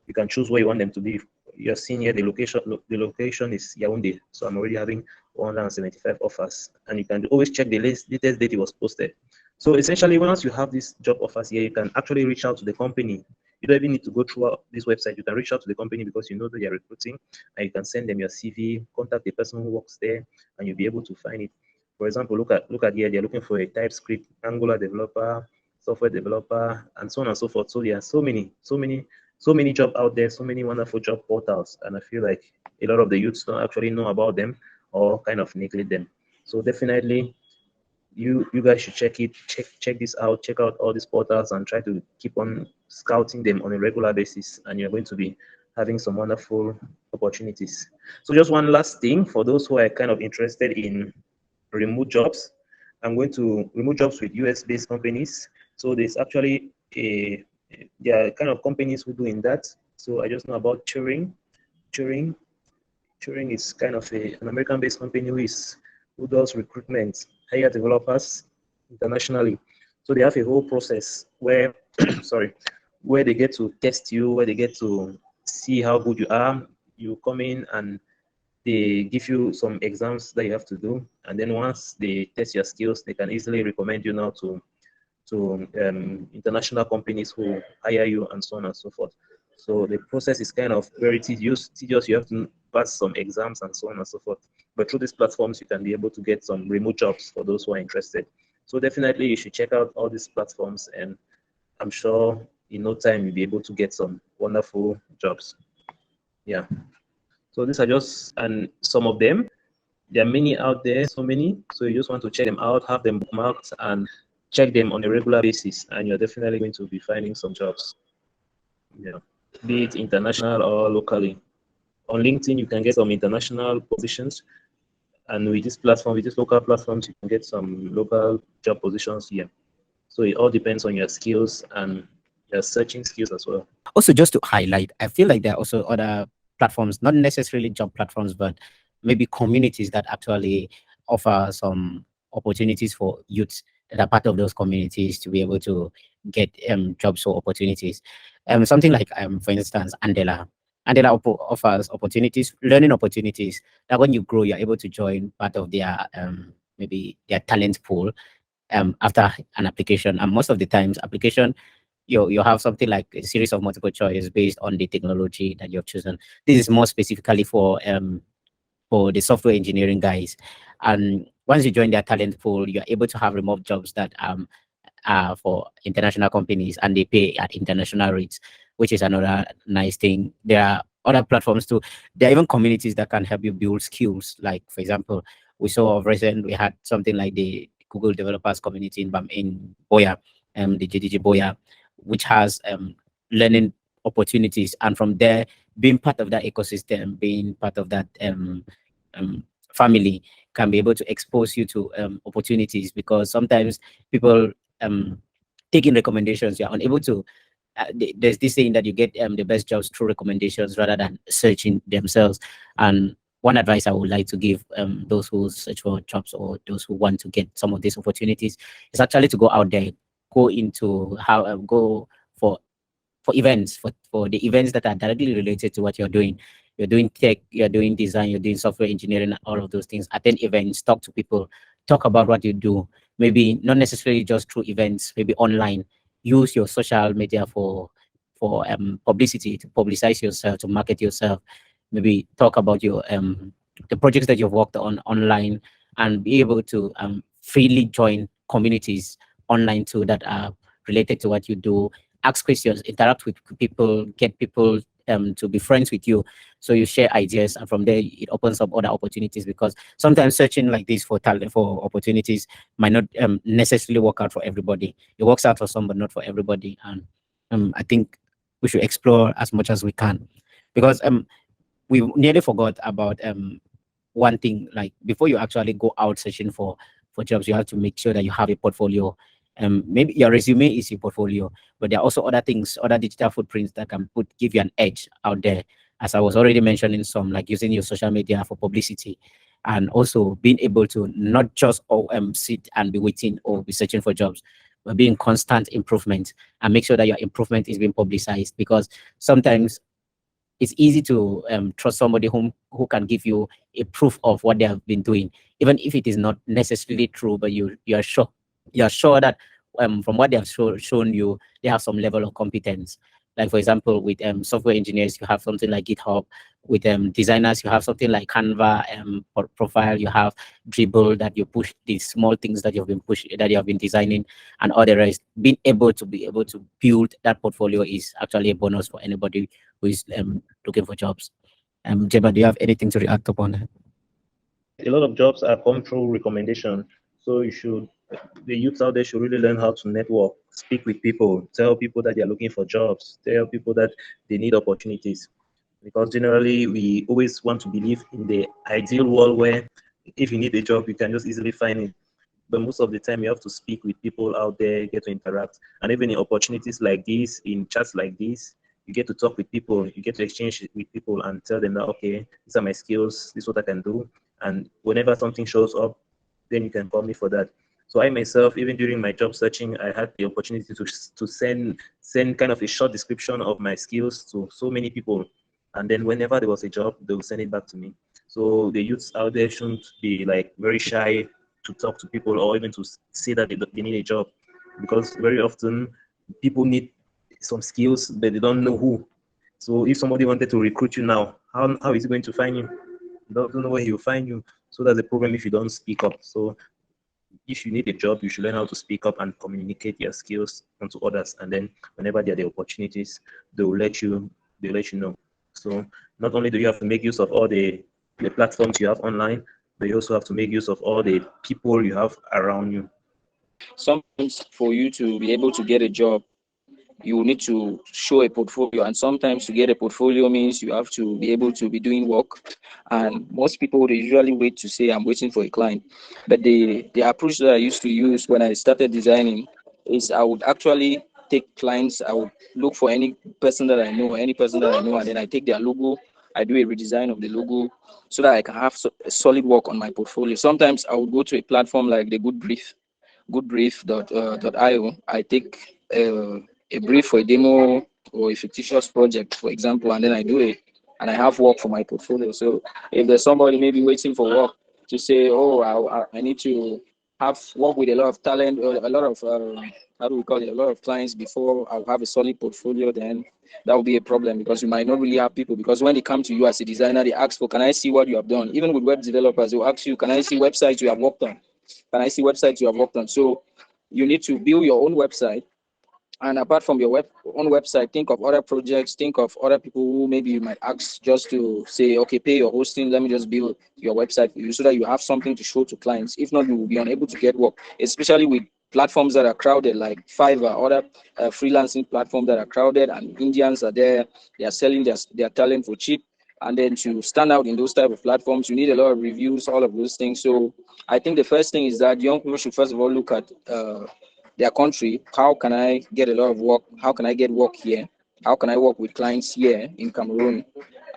B: you can choose where you want them to be. You're seeing here the location. The location is Yaoundé, so I'm already having 175 offers, and you can always check the latest date it was posted. So essentially, once you have these job offers here, you can actually reach out to the company. You don't even need to go through this website. You can reach out to the company because you know that they're recruiting, and you can send them your CV, contact the person who works there, and you'll be able to find it. For example, look at here. They're looking for a TypeScript, Angular developer, software developer, and so on and so forth. So there are so many jobs out there, so many wonderful job portals, and I feel like a lot of the youths don't actually know about them or kind of neglect them. So definitely, you guys should check this out, check out all these portals, and try to keep on scouting them on a regular basis, and you're going to be having some wonderful opportunities. So just one last thing for those who are kind of interested in remote jobs, I'm going to remote jobs with US based companies. So there's actually there are kind of companies who doing that. So I just know about Turing Turing is kind of an American-based company who does recruitment, hire developers internationally. So they have a whole process where, sorry, where they get to test you, where they get to see how good you are. You come in and they give you some exams that you have to do, and then once they test your skills, they can easily recommend you now to international companies who hire you and so on and so forth. So the process is kind of very tedious. Tedious. You have to pass some exams and so on and so forth. But through these platforms, you can be able to get some remote jobs for those who are interested. So definitely, you should check out all these platforms, and I'm sure in no time you'll be able to get some wonderful jobs. Yeah. So these are just and some of them. There are many out there, so many. So you just want to check them out, have them bookmarked, and check them on a regular basis, and you're definitely going to be finding some jobs. Yeah, be it international or locally. On LinkedIn, you can get some international positions, and with this platform, with these local platforms, you can get some local job positions here. So it all depends on your skills and your searching skills as well.
A: Also, just to highlight, I feel like there are also other platforms, not necessarily job platforms, but maybe communities that actually offer some opportunities for youths that are part of those communities to be able to get jobs or opportunities. Something like, for instance, Andela. Andela offers opportunities, learning opportunities that when you grow, you're able to join part of their maybe their talent pool after an application. And most of the times, application you have something like a series of multiple choice based on the technology that you've chosen. This is more specifically for the software engineering guys. And once you join their talent pool, you're able to have remote jobs that are for international companies and they pay at international rates, which is another nice thing. There are other platforms too. There are even communities that can help you build skills. Like, for example, we saw of recent we had something like the Google developers community in Boya, the JDG Boya, which has learning opportunities, and from there, being part of that ecosystem, being part of that um, family, can be able to expose you to opportunities, because sometimes people taking recommendations, you're unable to. There's this saying that you get the best jobs through recommendations rather than searching themselves. And one advice I would like to give those who search for jobs or those who want to get some of these opportunities is actually to go out there, go into how go for events, for the events that are directly related to what you're doing. You're doing tech, you're doing design, you're doing software engineering, all of those things. Attend events, talk to people, talk about what you do. Maybe not necessarily just through events, maybe online. Use your social media for publicity, to publicize yourself, to market yourself. Maybe talk about your the projects that you've worked on online, and be able to freely join communities online too that are related to what you do. Ask questions, interact with people, get people to be friends with you. So you share ideas, and from there it opens up other opportunities, because sometimes searching like this for talent, for opportunities, might not necessarily work out for everybody. It works out for some, but not for everybody. And I think we should explore as much as we can, because we nearly forgot about one thing. Like, before you actually go out searching for jobs, you have to make sure that you have a portfolio. Maybe your resume is your portfolio, but there are also other things, other digital footprints that can give you an edge out there. As I was already mentioning, some like using your social media for publicity, and also being able to not just sit and be waiting or be searching for jobs, but being constant improvement, and make sure that your improvement is being publicized, because sometimes it's easy to trust somebody who can give you a proof of what they have been doing, even if it is not necessarily true, but you're sure that from what they have shown you, they have some level of competence. Like, for example, with software engineers, you have something like GitHub. With designers, you have something like Canva profile. You have Dribble, that you push these small things that you have been designing, and all the rest. Being able to build that portfolio is actually a bonus for anybody who is looking for jobs. Jeba, do you have anything to react upon that?
B: A lot of jobs are come through recommendation. So the youths out there should really learn how to network, speak with people, tell people that they're looking for jobs, tell people that they need opportunities. Because generally, we always want to believe in the ideal world where if you need a job, you can just easily find it. But most of the time, you have to speak with people out there, get to interact. And even in opportunities like this, in chats like this, you get to talk with people, you get to exchange with people and tell them that, okay, these are my skills, this is what I can do. And whenever something shows up, then you can call me for that. So I myself, even during my job searching, I had the opportunity to send kind of a short description of my skills to so many people, and then whenever there was a job, they will send it back to me. So the youths out there shouldn't be like very shy to talk to people or even to say that they need a job, because very often people need some skills but they don't know who. So if somebody wanted to recruit you now, how is he going to find you? You don't know where he will find you. So that's the problem if you don't speak up. So if you need a job, you should learn how to speak up and communicate your skills onto others. And then whenever there are the opportunities, they'll let you know. So not only do you have to make use of all the platforms you have online, but you also have to make use of all the people you have around you.
D: Sometimes for you to be able to get a job, you need to show a portfolio, and sometimes to get a portfolio means you have to be able to be doing work. And most people, they usually wait to say I'm waiting for a client, but the approach that I used to use when I started designing is I would actually take clients. I would look for any person that I know, and then I take their logo, I do a redesign of the logo so that I can have a solid work on my portfolio. Sometimes I would go to a platform like the goodbrief.io. I take a brief for a demo or a fictitious project, for example, and then I do it, and I have work for my portfolio. So if there's somebody maybe waiting for work to say, oh, I need to have work with a lot of talent or a lot of how do we call it, a lot of clients before I'll have a solid portfolio, then that will be a problem, because you might not really have people. Because when they come to you as a designer, they ask for, can I see what you have done? Even with web developers, they'll ask you, can I see websites you have worked on? Can I see websites you have worked on? So you need to build your own website. And apart from your own website, think of other projects, think of other people who maybe you might ask just to say, okay, pay your hosting, let me just build your website for you, so that you have something to show to clients. If not, you will be unable to get work, especially with platforms that are crowded like Fiverr, other freelancing platforms that are crowded, and Indians are there, they are selling their talent for cheap. And then to stand out in those type of platforms, you need a lot of reviews, all of those things. So I think the first thing is that young people should first of all look at their country. How can I get a lot of work? How can I get work here? How can I work with clients here in Cameroon?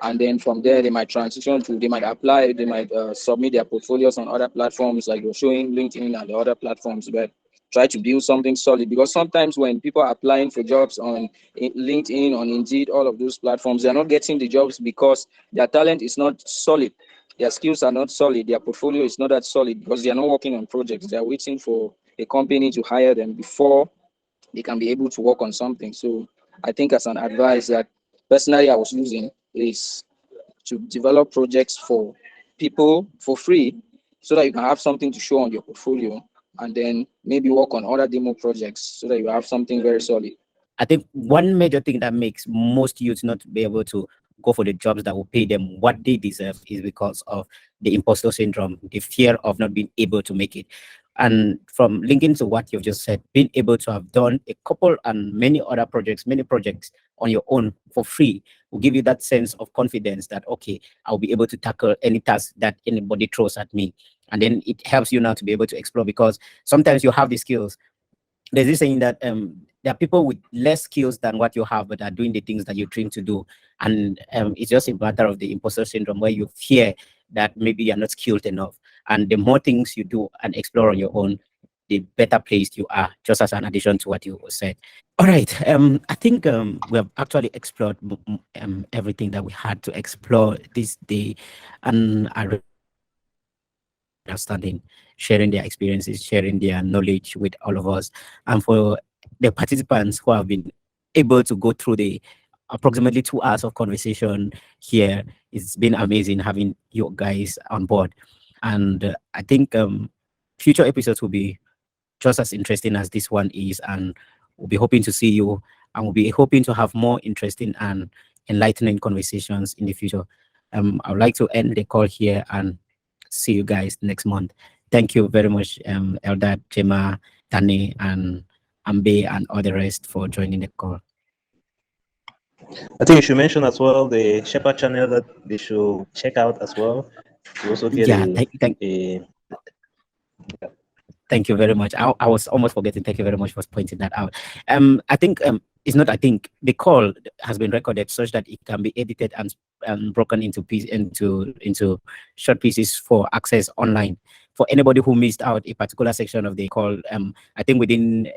D: And then from there, they might transition to, they might apply, they might submit their portfolios on other platforms like you're showing, LinkedIn and the other platforms, but try to build something solid. Because sometimes when people are applying for jobs on LinkedIn, on Indeed, all of those platforms, they're not getting the jobs because their talent is not solid. Their skills are not solid. Their portfolio is not that solid because they are not working on projects. They are waiting for a company to hire them before they can be able to work on something. So I think as an advice that personally I was using is to develop projects for people for free so that you can have something to show on your portfolio, and then maybe work on other demo projects so that you have something very solid.
A: I think one major thing that makes most youths not be able to go for the jobs that will pay them what they deserve is because of the imposter syndrome, the fear of not being able to make it. And from linking to what you've just said, being able to have done a couple and many projects on your own for free will give you that sense of confidence that, okay, I'll be able to tackle any task that anybody throws at me. And then it helps you now to be able to explore, because sometimes you have the skills. There's this saying that there are people with less skills than what you have, but are doing the things that you train to do. And it's just a matter of the imposter syndrome, where you fear that maybe you're not skilled enough. And the more things you do and explore on your own, the better placed you are, just as an addition to what you said. All right. I think we have actually explored everything that we had to explore this day. And I understanding, sharing their experiences, sharing their knowledge with all of us. And for the participants who have been able to go through the approximately 2 hours of conversation here, it's been amazing having you guys on board. And I think future episodes will be just as interesting as this one is. And we'll be hoping to see you, and we'll be hoping to have more interesting and enlightening conversations in the future. I would like to end the call here and see you guys next month. Thank you very much, Eldad, Chema, Tani, and Ambe, and all the rest for joining the call.
B: I think you should mention as well the Shepherd channel that they should check out as well. You also get
A: thank you very much. I was almost forgetting. Thank you very much for pointing that out. I think it's not, I think the call has been recorded such that it can be edited and broken into into short pieces for access online. For anybody who missed out a particular section of the call, I think within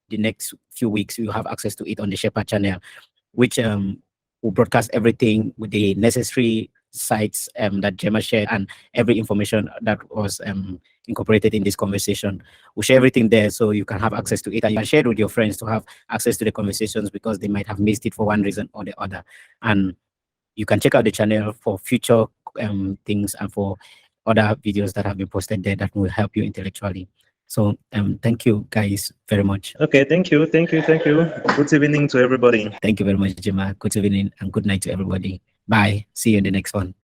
A: the next few weeks you have access to it on the Shepherd channel, which will broadcast everything with the necessary sites that Gemma shared and every information that was incorporated in this conversation. We'll share everything there so you can have access to it, and you can share it with your friends to have access to the conversations because they might have missed it for one reason or the other. And you can check out the channel for future things and for other videos that have been posted there that will help you intellectually. So thank you guys very much.
B: Okay, thank you. Good evening to everybody.
A: Thank you very much, Gemma. Good evening and good night to everybody. Bye. See you in the next one.